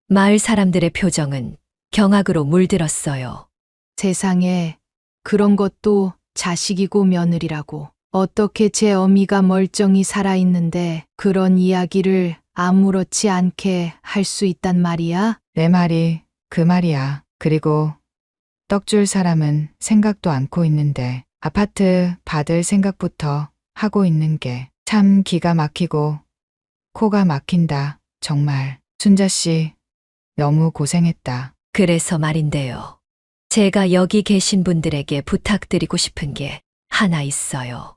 마을 사람들의 표정은 경악으로 물들었어요. 세상에 그런 것도 자식이고 며느리라고. 어떻게 제 어미가 멀쩡히 살아있는데 그런 이야기를 아무렇지 않게 할 수 있단 말이야? 내 말이 그 말이야. 그리고 떡 줄 사람은 생각도 않고 있는데 아파트 받을 생각부터 하고 있는 게 참 기가 막히고 코가 막힌다. 정말. 순자 씨, 너무 고생했다. 그래서 말인데요. 제가 여기 계신 분들에게 부탁드리고 싶은 게 하나 있어요.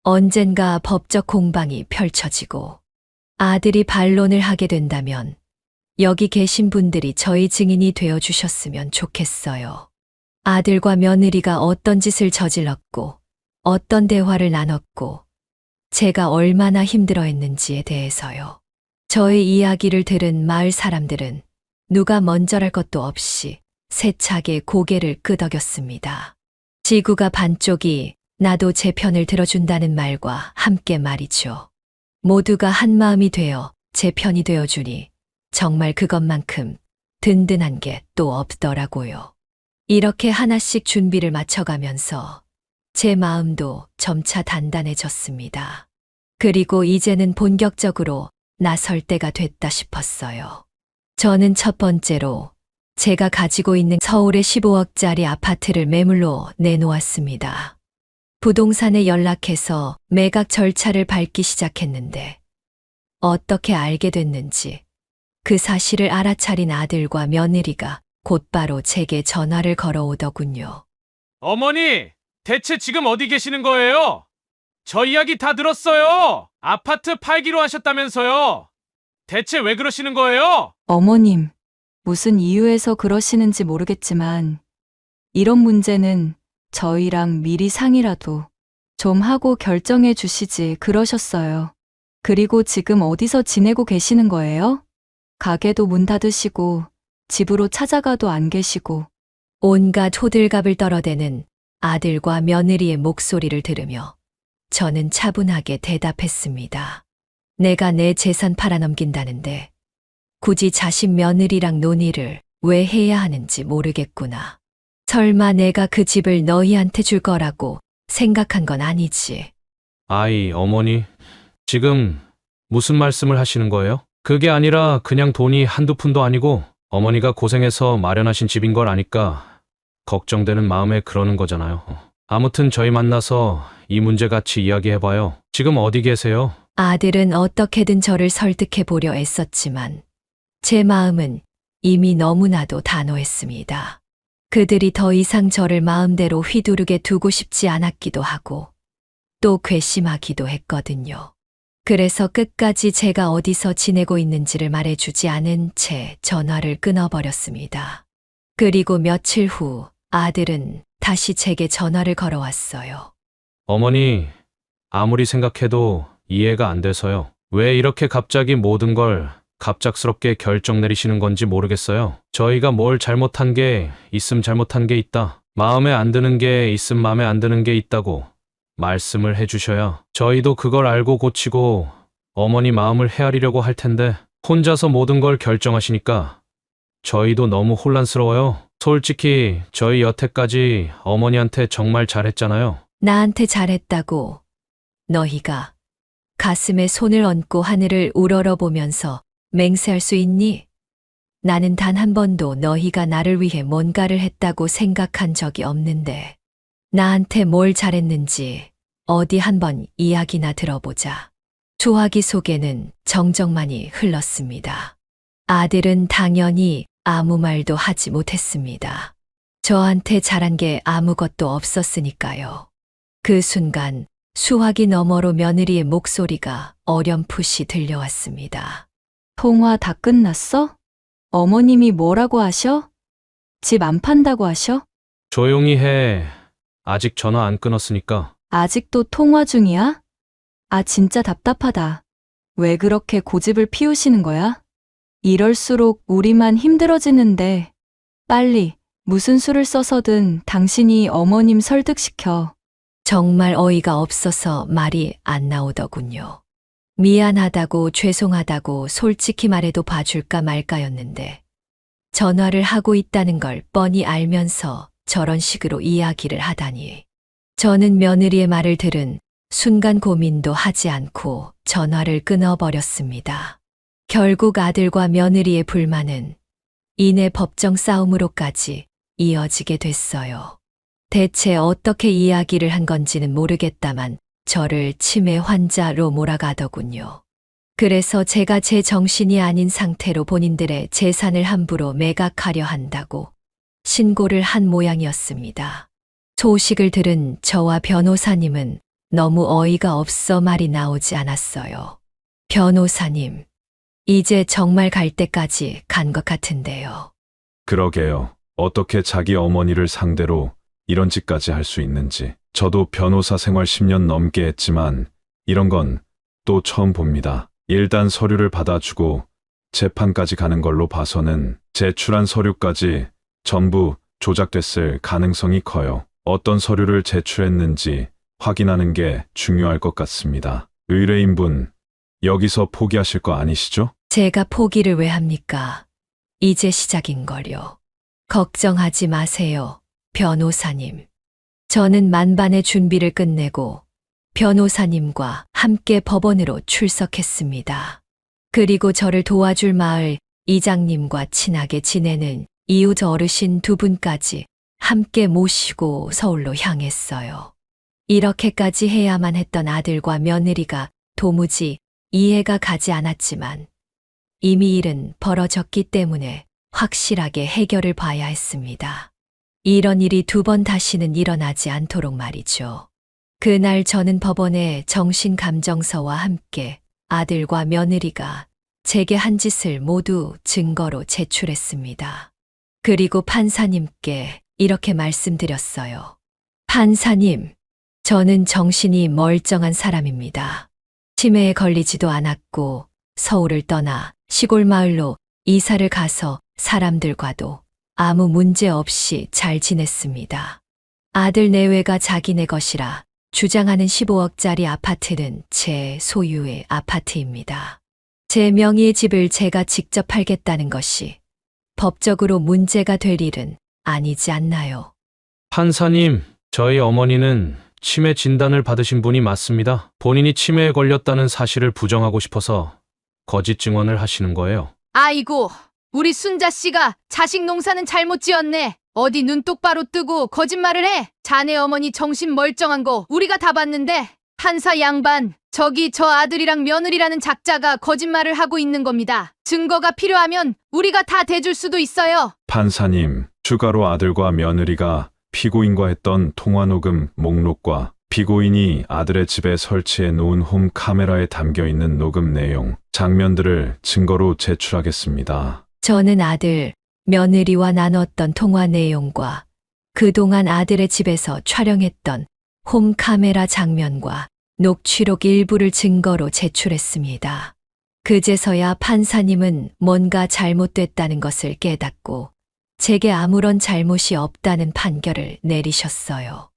언젠가 법적 공방이 펼쳐지고 아들이 반론을 하게 된다면 여기 계신 분들이 저희 증인이 되어 주셨으면 좋겠어요. 아들과 며느리가 어떤 짓을 저질렀고 어떤 대화를 나눴고 제가 얼마나 힘들어했는지에 대해서요. 저의 이야기를 들은 마을 사람들은 누가 먼저랄 것도 없이 세차게 고개를 끄덕였습니다. 지구가 반쪽이 나도 제 편을 들어준다는 말과 함께 말이죠. 모두가 한 마음이 되어 제 편이 되어주니 정말 그것만큼 든든한 게 또 없더라고요. 이렇게 하나씩 준비를 맞춰가면서 제 마음도 점차 단단해졌습니다. 그리고 이제는 본격적으로 나설 때가 됐다 싶었어요. 저는 첫 번째로 제가 가지고 있는 서울의 15억짜리 아파트를 매물로 내놓았습니다. 부동산에 연락해서 매각 절차를 밟기 시작했는데 어떻게 알게 됐는지 그 사실을 알아차린 아들과 며느리가 곧바로 제게 전화를 걸어오더군요. 어머니, 대체 지금 어디 계시는 거예요? 저 이야기 다 들었어요. 아파트 팔기로 하셨다면서요. 대체 왜 그러시는 거예요? 어머님, 무슨 이유에서 그러시는지 모르겠지만 이런 문제는 저희랑 미리 상의라도 좀 하고 결정해 주시지 그러셨어요. 그리고 지금 어디서 지내고 계시는 거예요? 가게도 문 닫으시고 집으로 찾아가도 안 계시고. 온갖 호들갑을 떨어대는 아들과 며느리의 목소리를 들으며 저는 차분하게 대답했습니다. 내가 내 재산 팔아넘긴다는데 굳이 자신 며느리랑 논의를 왜 해야 하는지 모르겠구나. 설마 내가 그 집을 너희한테 줄 거라고 생각한 건 아니지. 아이, 어머니, 지금 무슨 말씀을 하시는 거예요? 그게 아니라 그냥 돈이 한두 푼도 아니고 어머니가 고생해서 마련하신 집인 걸 아니까 걱정되는 마음에 그러는 거잖아요. 아무튼 저희 만나서 이 문제 같이 이야기해봐요. 지금 어디 계세요? 아들은 어떻게든 저를 설득해 보려 애썼지만 제 마음은 이미 너무나도 단호했습니다. 그들이 더 이상 저를 마음대로 휘두르게 두고 싶지 않았기도 하고 또 괘씸하기도 했거든요. 그래서 끝까지 제가 어디서 지내고 있는지를 말해주지 않은 채 전화를 끊어버렸습니다. 그리고 며칠 후 아들은 다시 제게 전화를 걸어왔어요. 어머니, 아무리 생각해도 이해가 안 돼서요. 왜 이렇게 갑자기 모든 걸 갑작스럽게 결정 내리시는 건지 모르겠어요. 저희가 뭘 잘못한 게 있음 잘못한 게 있다. 마음에 안 드는 게 있음 마음에 안 드는 게 있다고 말씀을 해주셔야 저희도 그걸 알고 고치고 어머니 마음을 헤아리려고 할 텐데 혼자서 모든 걸 결정하시니까 저희도 너무 혼란스러워요. 솔직히 저희 여태까지 어머니한테 정말 잘했잖아요. 나한테 잘했다고 너희가 가슴에 손을 얹고 하늘을 우러러보면서 맹세할 수 있니? 나는 단 한 번도 너희가 나를 위해 뭔가를 했다고 생각한 적이 없는데 나한테 뭘 잘했는지 어디 한번 이야기나 들어보자. 조화기 속에는 정적만이 흘렀습니다. 아들은 당연히 아무 말도 하지 못했습니다. 저한테 잘한 게 아무것도 없었으니까요. 그 순간 수화기 너머로 며느리의 목소리가 어렴풋이 들려왔습니다. 통화 다 끝났어? 어머님이 뭐라고 하셔? 집 안 판다고 하셔? 조용히 해. 아직 전화 안 끊었으니까. 아직도 통화 중이야? 아, 진짜 답답하다. 왜 그렇게 고집을 피우시는 거야? 이럴수록 우리만 힘들어지는데 빨리 무슨 수를 써서든 당신이 어머님 설득시켜. 정말 어이가 없어서 말이 안 나오더군요. 미안하다고 죄송하다고 솔직히 말해도 봐줄까 말까였는데 전화를 하고 있다는 걸 뻔히 알면서 저런 식으로 이야기를 하다니. 저는 며느리의 말을 들은 순간 고민도 하지 않고 전화를 끊어버렸습니다. 결국 아들과 며느리의 불만은 이내 법정 싸움으로까지 이어지게 됐어요. 대체 어떻게 이야기를 한 건지는 모르겠다만 저를 치매 환자로 몰아가더군요. 그래서 제가 제 정신이 아닌 상태로 본인들의 재산을 함부로 매각하려 한다고 신고를 한 모양이었습니다. 소식을 들은 저와 변호사님은 너무 어이가 없어 말이 나오지 않았어요. 변호사님, 이제 정말 갈 때까지 간 것 같은데요. 그러게요. 어떻게 자기 어머니를 상대로 이런 짓까지 할 수 있는지. 저도 변호사 생활 10년 넘게 했지만 이런 건 또 처음 봅니다. 일단 서류를 받아주고 재판까지 가는 걸로 봐서는 제출한 서류까지 전부 조작됐을 가능성이 커요. 어떤 서류를 제출했는지 확인하는 게 중요할 것 같습니다. 의뢰인분, 여기서 포기하실 거 아니시죠? 제가 포기를 왜 합니까? 이제 시작인걸요. 걱정하지 마세요, 변호사님. 저는 만반의 준비를 끝내고 변호사님과 함께 법원으로 출석했습니다. 그리고 저를 도와줄 마을 이장님과 친하게 지내는 이웃 어르신 두 분까지 함께 모시고 서울로 향했어요. 이렇게까지 해야만 했던 아들과 며느리가 도무지 이해가 가지 않았지만 이미 일은 벌어졌기 때문에 확실하게 해결을 봐야 했습니다. 이런 일이 두 번 다시는 일어나지 않도록 말이죠. 그날 저는 법원에 정신감정서와 함께 아들과 며느리가 제게 한 짓을 모두 증거로 제출했습니다. 그리고 판사님께 이렇게 말씀드렸어요. 판사님, 저는 정신이 멀쩡한 사람입니다. 치매에 걸리지도 않았고 서울을 떠나 시골 마을로 이사를 가서 사람들과도 아무 문제 없이 잘 지냈습니다. 아들 내외가 자기네 것이라 주장하는 15억짜리 아파트는 제 소유의 아파트입니다. 제 명의의 집을 제가 직접 팔겠다는 것이 법적으로 문제가 될 일은 아니지 않나요? 판사님, 저희 어머니는 치매 진단을 받으신 분이 맞습니다. 본인이 치매에 걸렸다는 사실을 부정하고 싶어서 거짓 증언을 하시는 거예요. 아이고, 우리 순자 씨가 자식 농사는 잘못 지었네. 어디 눈 똑바로 뜨고 거짓말을 해. 자네 어머니 정신 멀쩡한 거 우리가 다 봤는데 판사 양반, 저기 저 아들이랑 며느리라는 작자가 거짓말을 하고 있는 겁니다. 증거가 필요하면 우리가 다 대줄 수도 있어요. 판사님, 추가로 아들과 며느리가 피고인과 했던 통화 녹음 목록과 피고인이 아들의 집에 설치해 놓은 홈 카메라에 담겨 있는 녹음 내용, 장면들을 증거로 제출하겠습니다. 저는 아들, 며느리와 나눴던 통화 내용과 그동안 아들의 집에서 촬영했던 홈 카메라 장면과 녹취록 일부를 증거로 제출했습니다. 그제서야 판사님은 뭔가 잘못됐다는 것을 깨닫고 제게 아무런 잘못이 없다는 판결을 내리셨어요.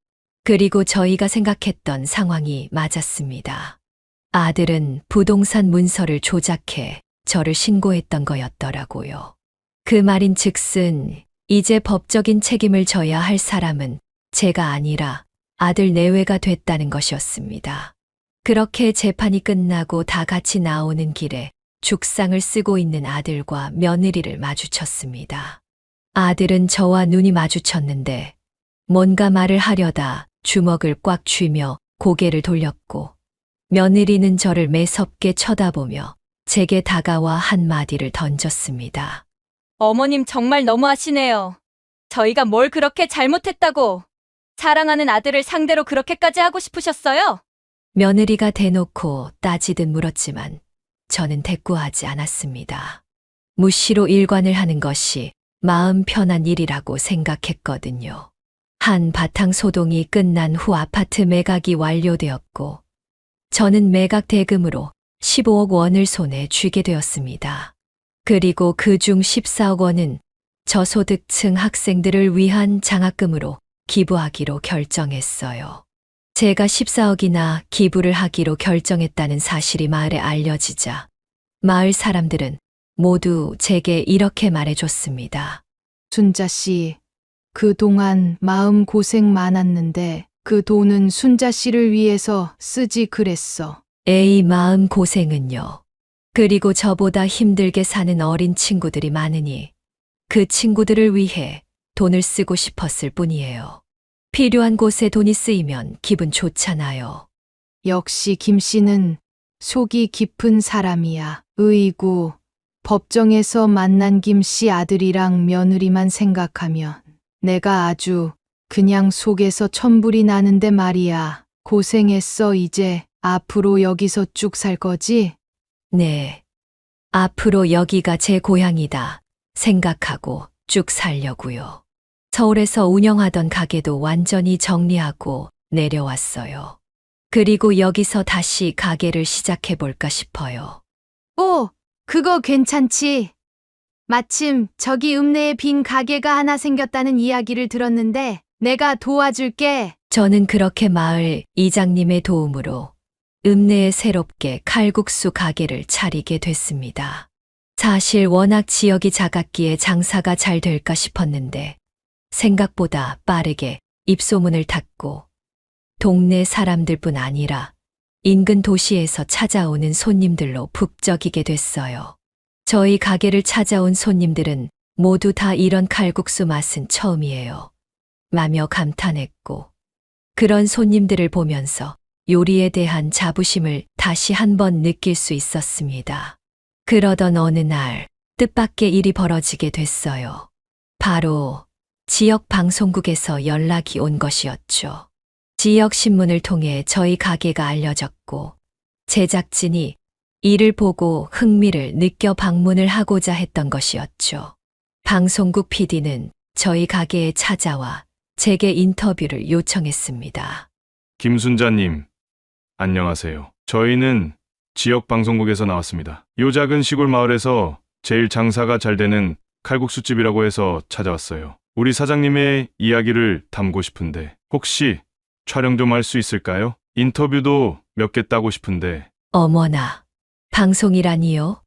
그리고 저희가 생각했던 상황이 맞았습니다. 아들은 부동산 문서를 조작해 저를 신고했던 거였더라고요. 그 말인 즉슨 이제 법적인 책임을 져야 할 사람은 제가 아니라 아들 내외가 됐다는 것이었습니다. 그렇게 재판이 끝나고 다 같이 나오는 길에 죽상을 쓰고 있는 아들과 며느리를 마주쳤습니다. 아들은 저와 눈이 마주쳤는데 뭔가 말을 하려다 주먹을 꽉 쥐며 고개를 돌렸고 며느리는 저를 매섭게 쳐다보며 제게 다가와 한마디를 던졌습니다. 어머님 정말 너무하시네요. 저희가 뭘 그렇게 잘못했다고 사랑하는 아들을 상대로 그렇게까지 하고 싶으셨어요? 며느리가 대놓고 따지듯 물었지만 저는 대꾸하지 않았습니다. 무시로 일관을 하는 것이 마음 편한 일이라고 생각했거든요. 한바탕 소동이 끝난 후 아파트 매각이 완료되었고 저는 매각 대금으로 15억 원을 손에 쥐게 되었습니다. 그리고 그중 14억 원은 저소득층 학생들을 위한 장학금으로 기부하기로 결정했어요. 제가 14억이나 기부를 하기로 결정했다는 사실이 마을에 알려지자 마을 사람들은 모두 제게 이렇게 말해줬습니다. 순자 씨, 그동안 마음 고생 많았는데 그 돈은 순자 씨를 위해서 쓰지 그랬어. 에이, 마음 고생은요. 그리고 저보다 힘들게 사는 어린 친구들이 많으니 그 친구들을 위해 돈을 쓰고 싶었을 뿐이에요. 필요한 곳에 돈이 쓰이면 기분 좋잖아요. 역시 김 씨는 속이 깊은 사람이야. 으이구, 법정에서 만난 김 씨 아들이랑 며느리만 생각하면 내가 아주 그냥 속에서 천불이 나는데 말이야. 고생했어. 이제 앞으로 여기서 쭉 살 거지? 네. 앞으로 여기가 제 고향이다 생각하고 쭉 살려고요. 서울에서 운영하던 가게도 완전히 정리하고 내려왔어요. 그리고 여기서 다시 가게를 시작해볼까 싶어요. 오, 그거 괜찮지. 마침 저기 읍내에 빈 가게가 하나 생겼다는 이야기를 들었는데 내가 도와줄게. 저는 그렇게 마을 이장님의 도움으로 읍내에 새롭게 칼국수 가게를 차리게 됐습니다. 사실 워낙 지역이 작았기에 장사가 잘 될까 싶었는데 생각보다 빠르게 입소문을 탔고 동네 사람들뿐 아니라 인근 도시에서 찾아오는 손님들로 북적이게 됐어요. 저희 가게를 찾아온 손님들은 모두 다 이런 칼국수 맛은 처음이에요. 라며 감탄했고 그런 손님들을 보면서 요리에 대한 자부심을 다시 한번 느낄 수 있었습니다. 그러던 어느 날 뜻밖의 일이 벌어지게 됐어요. 바로 지역 방송국에서 연락이 온 것이었죠. 지역 신문을 통해 저희 가게가 알려졌고 제작진이 이를 보고 흥미를 느껴 방문을 하고자 했던 것이었죠. 방송국 PD는 저희 가게에 찾아와 제게 인터뷰를 요청했습니다. 김순자님, 안녕하세요. 저희는 지역 방송국에서 나왔습니다. 요 작은 시골 마을에서 제일 장사가 잘 되는 칼국수집이라고 해서 찾아왔어요. 우리 사장님의 이야기를 담고 싶은데 혹시 촬영 좀 할 수 있을까요? 인터뷰도 몇 개 따고 싶은데. 어머나, 방송이라니요?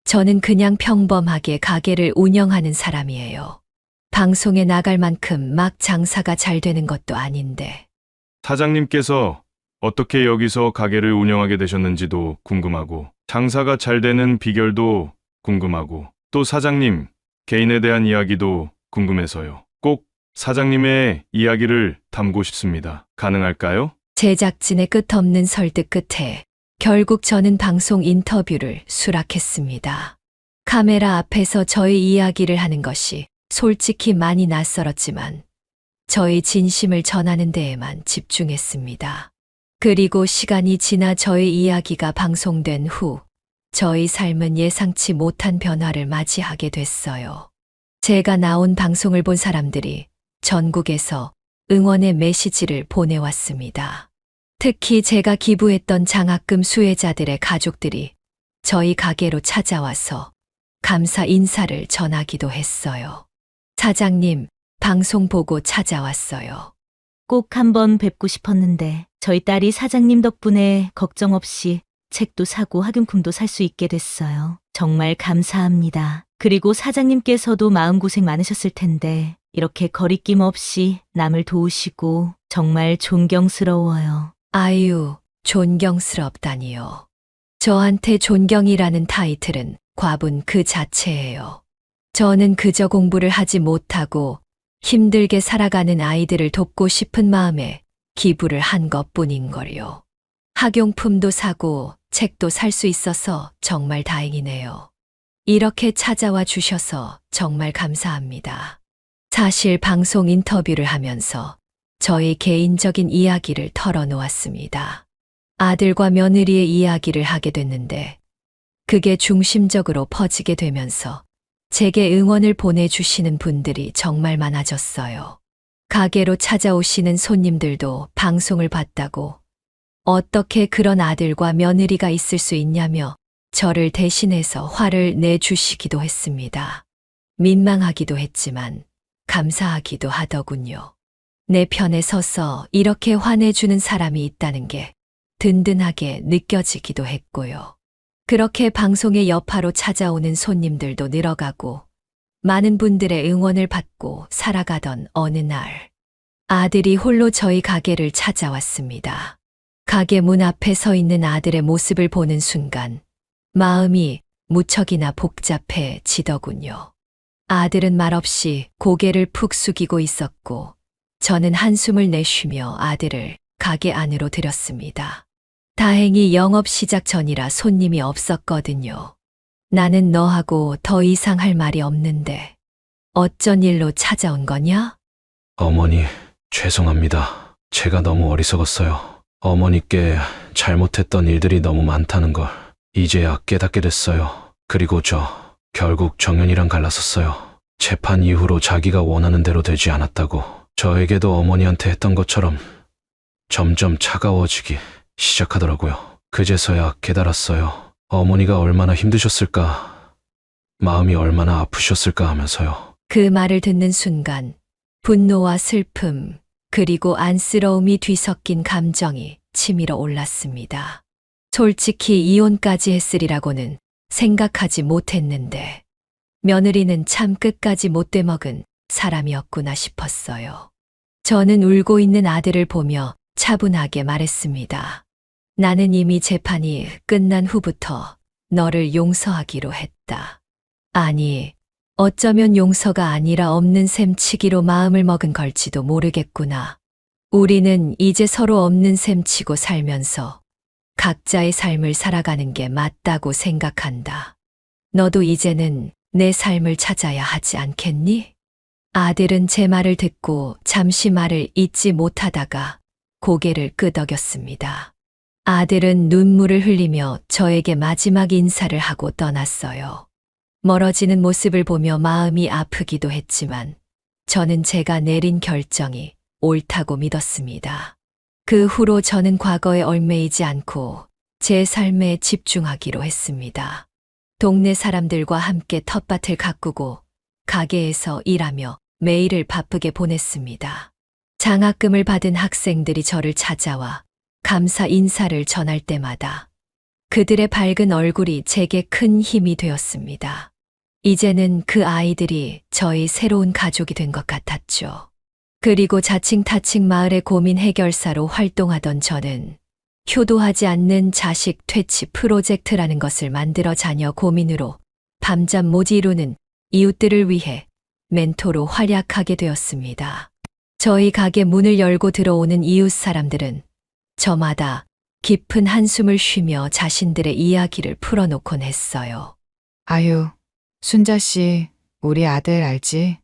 저는 그냥 평범하게 가게를 운영하는 사람이에요. 방송에 나갈 만큼 막 장사가 잘 되는 것도 아닌데. 사장님께서 어떻게 여기서 가게를 운영하게 되셨는지도 궁금하고, 장사가 잘 되는 비결도 궁금하고, 또 사장님 개인에 대한 이야기도 궁금해서요. 꼭 사장님의 이야기를 담고 싶습니다. 가능할까요? 제작진의 끝없는 설득 끝에 결국 저는 방송 인터뷰를 수락했습니다. 카메라 앞에서 저희 이야기를 하는 것이 솔직히 많이 낯설었지만 저희 진심을 전하는 데에만 집중했습니다. 그리고 시간이 지나 저희 이야기가 방송된 후 저희 삶은 예상치 못한 변화를 맞이하게 됐어요. 제가 나온 방송을 본 사람들이 전국에서 응원의 메시지를 보내왔습니다. 특히 제가 기부했던 장학금 수혜자들의 가족들이 저희 가게로 찾아와서 감사 인사를 전하기도 했어요. 사장님, 방송 보고 찾아왔어요. 꼭 한번 뵙고 싶었는데 저희 딸이 사장님 덕분에 걱정 없이 책도 사고 학용품도 살 수 있게 됐어요. 정말 감사합니다. 그리고 사장님께서도 마음고생 많으셨을 텐데 이렇게 거리낌 없이 남을 도우시고 정말 존경스러워요. 아유, 존경스럽다니요. 저한테 존경이라는 타이틀은 과분 그 자체예요. 저는 그저 공부를 하지 못하고 힘들게 살아가는 아이들을 돕고 싶은 마음에 기부를 한 것뿐인걸요. 학용품도 사고 책도 살 수 있어서 정말 다행이네요. 이렇게 찾아와 주셔서 정말 감사합니다. 사실 방송 인터뷰를 하면서 저희 개인적인 이야기를 털어놓았습니다. 아들과 며느리의 이야기를 하게 됐는데 그게 중심적으로 퍼지게 되면서 제게 응원을 보내주시는 분들이 정말 많아졌어요. 가게로 찾아오시는 손님들도 방송을 봤다고 어떻게 그런 아들과 며느리가 있을 수 있냐며 저를 대신해서 화를 내주시기도 했습니다. 민망하기도 했지만 감사하기도 하더군요. 내 편에 서서 이렇게 화내주는 사람이 있다는 게 든든하게 느껴지기도 했고요. 그렇게 방송의 여파로 찾아오는 손님들도 늘어가고 많은 분들의 응원을 받고 살아가던 어느 날 아들이 홀로 저희 가게를 찾아왔습니다. 가게 문 앞에 서 있는 아들의 모습을 보는 순간 마음이 무척이나 복잡해지더군요. 아들은 말없이 고개를 푹 숙이고 있었고 저는 한숨을 내쉬며 아들을 가게 안으로 들였습니다. 다행히 영업 시작 전이라 손님이 없었거든요. 나는 너하고 더 이상 할 말이 없는데 어쩐 일로 찾아온 거냐? 어머니, 죄송합니다. 제가 너무 어리석었어요. 어머니께 잘못했던 일들이 너무 많다는 걸 이제야 깨닫게 됐어요. 그리고 저 결국 정연이랑 갈랐었어요. 재판 이후로 자기가 원하는 대로 되지 않았다고 저에게도 어머니한테 했던 것처럼 점점 차가워지기 시작하더라고요. 그제서야 깨달았어요. 어머니가 얼마나 힘드셨을까, 마음이 얼마나 아프셨을까 하면서요. 그 말을 듣는 순간 분노와 슬픔 그리고 안쓰러움이 뒤섞인 감정이 치밀어 올랐습니다. 솔직히 이혼까지 했으리라고는 생각하지 못했는데 며느리는 참 끝까지 못돼 먹은 사람이었구나 싶었어요. 저는 울고 있는 아들을 보며 차분하게 말했습니다. 나는 이미 재판이 끝난 후부터 너를 용서하기로 했다. 아니, 어쩌면 용서가 아니라 없는 셈 치기로 마음을 먹은 걸지도 모르겠구나. 우리는 이제 서로 없는 셈 치고 살면서 각자의 삶을 살아가는 게 맞다고 생각한다. 너도 이제는 내 삶을 찾아야 하지 않겠니? 아들은 제 말을 듣고 잠시 말을 잇지 못하다가 고개를 끄덕였습니다. 아들은 눈물을 흘리며 저에게 마지막 인사를 하고 떠났어요. 멀어지는 모습을 보며 마음이 아프기도 했지만 저는 제가 내린 결정이 옳다고 믿었습니다. 그 후로 저는 과거에 얽매이지 않고 제 삶에 집중하기로 했습니다. 동네 사람들과 함께 텃밭을 가꾸고 가게에서 일하며 매일을 바쁘게 보냈습니다. 장학금을 받은 학생들이 저를 찾아와 감사 인사를 전할 때마다 그들의 밝은 얼굴이 제게 큰 힘이 되었습니다. 이제는 그 아이들이 저희 새로운 가족이 된 것 같았죠. 그리고 자칭 타칭 마을의 고민 해결사로 활동하던 저는 효도하지 않는 자식 퇴치 프로젝트라는 것을 만들어 자녀 고민으로 밤잠 못 이루는 이웃들을 위해 멘토로 활약하게 되었습니다. 저희 가게 문을 열고 들어오는 이웃 사람들은 저마다 깊은 한숨을 쉬며 자신들의 이야기를 풀어놓곤 했어요. 아유, 순자 씨, 우리 아들 알지?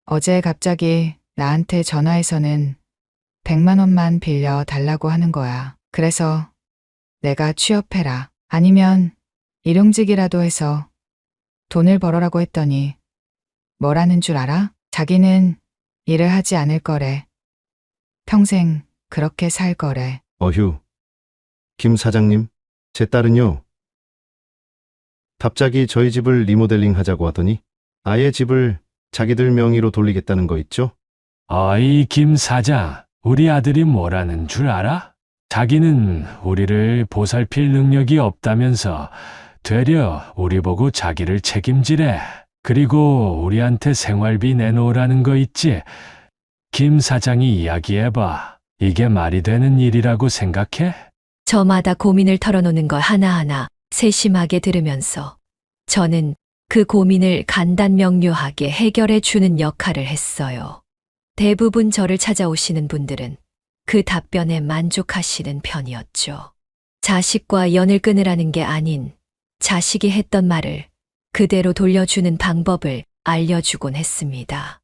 어제 갑자기 나한테 전화해서는 100만 원만 빌려 달라고 하는 거야. 그래서 내가 취업해라. 아니면 일용직이라도 해서 돈을 벌어라고 했더니 뭐라는 줄 알아? 자기는 일을 하지 않을 거래. 평생 그렇게 살 거래. 어휴, 김 사장님, 제 딸은요. 갑자기 저희 집을 리모델링 하자고 하더니 아예 집을 자기들 명의로 돌리겠다는 거 있죠? 어이, 김 사장, 우리 아들이 뭐라는 줄 알아? 자기는 우리를 보살필 능력이 없다면서 되려 우리 보고 자기를 책임지래. 그리고 우리한테 생활비 내놓으라는 거 있지? 김 사장이 이야기해봐. 이게 말이 되는 일이라고 생각해? 저마다 고민을 털어놓는 걸 하나하나 세심하게 들으면서 저는 그 고민을 간단 명료하게 해결해 주는 역할을 했어요. 대부분 저를 찾아오시는 분들은 그 답변에 만족하시는 편이었죠. 자식과 연을 끊으라는 게 아닌 자식이 했던 말을 그대로 돌려주는 방법을 알려주곤 했습니다.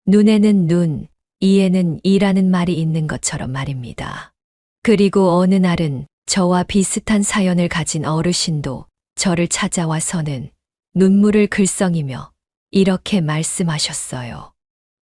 눈에는 눈, 이에는 이라는 말이 있는 것처럼 말입니다. 그리고 어느 날은 저와 비슷한 사연을 가진 어르신도 저를 찾아와서는 눈물을 글썽이며 이렇게 말씀하셨어요.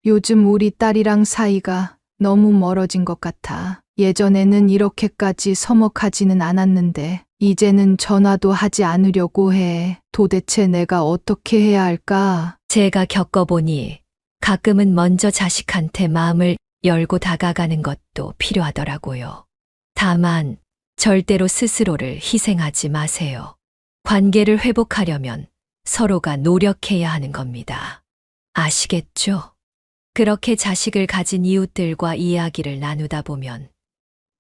요즘 우리 딸이랑 사이가 너무 멀어진 것 같아. 예전에는 이렇게까지 서먹하지는 않았는데 이제는 전화도 하지 않으려고 해. 도대체 내가 어떻게 해야 할까? 제가 겪어보니 가끔은 먼저 자식한테 마음을 열고 다가가는 것도 필요하더라고요. 다만 절대로 스스로를 희생하지 마세요. 관계를 회복하려면 서로가 노력해야 하는 겁니다. 아시겠죠? 그렇게 자식을 가진 이웃들과 이야기를 나누다 보면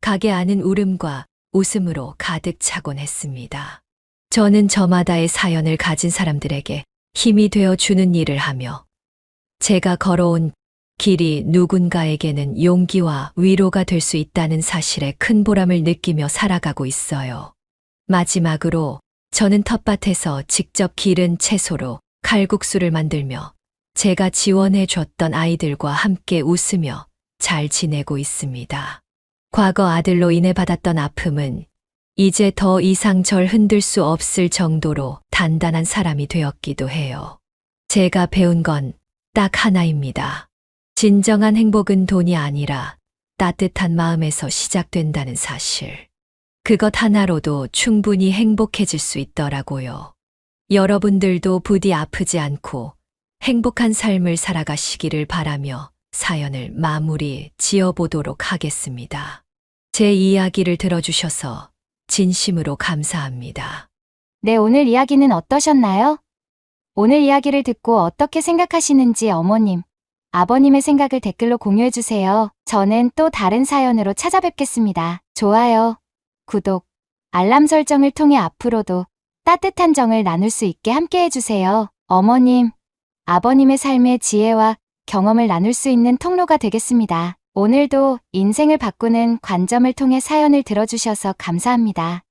가게 안은 울음과 웃음으로 가득 차곤 했습니다. 저는 저마다의 사연을 가진 사람들에게 힘이 되어 주는 일을 하며 제가 걸어온 길이 누군가에게는 용기와 위로가 될 수 있다는 사실에 큰 보람을 느끼며 살아가고 있어요. 마지막으로 저는 텃밭에서 직접 기른 채소로 칼국수를 만들며 제가 지원해 줬던 아이들과 함께 웃으며 잘 지내고 있습니다. 과거 아들로 인해 받았던 아픔은 이제 더 이상 절 흔들 수 없을 정도로 단단한 사람이 되었기도 해요. 제가 배운 건 딱 하나입니다. 진정한 행복은 돈이 아니라 따뜻한 마음에서 시작된다는 사실. 그것 하나로도 충분히 행복해질 수 있더라고요. 여러분들도 부디 아프지 않고 행복한 삶을 살아가시기를 바라며 사연을 마무리 지어보도록 하겠습니다. 제 이야기를 들어주셔서 진심으로 감사합니다. 네, 오늘 이야기는 어떠셨나요? 오늘 이야기를 듣고 어떻게 생각하시는지 어머님, 아버님의 생각을 댓글로 공유해주세요. 저는 또 다른 사연으로 찾아뵙겠습니다. 좋아요, 구독, 알람 설정을 통해 앞으로도 따뜻한 정을 나눌 수 있게 함께 해주세요. 어머님, 아버님의 삶의 지혜와 경험을 나눌 수 있는 통로가 되겠습니다. 오늘도 인생을 바꾸는 관점을 통해 사연을 들어주셔서 감사합니다.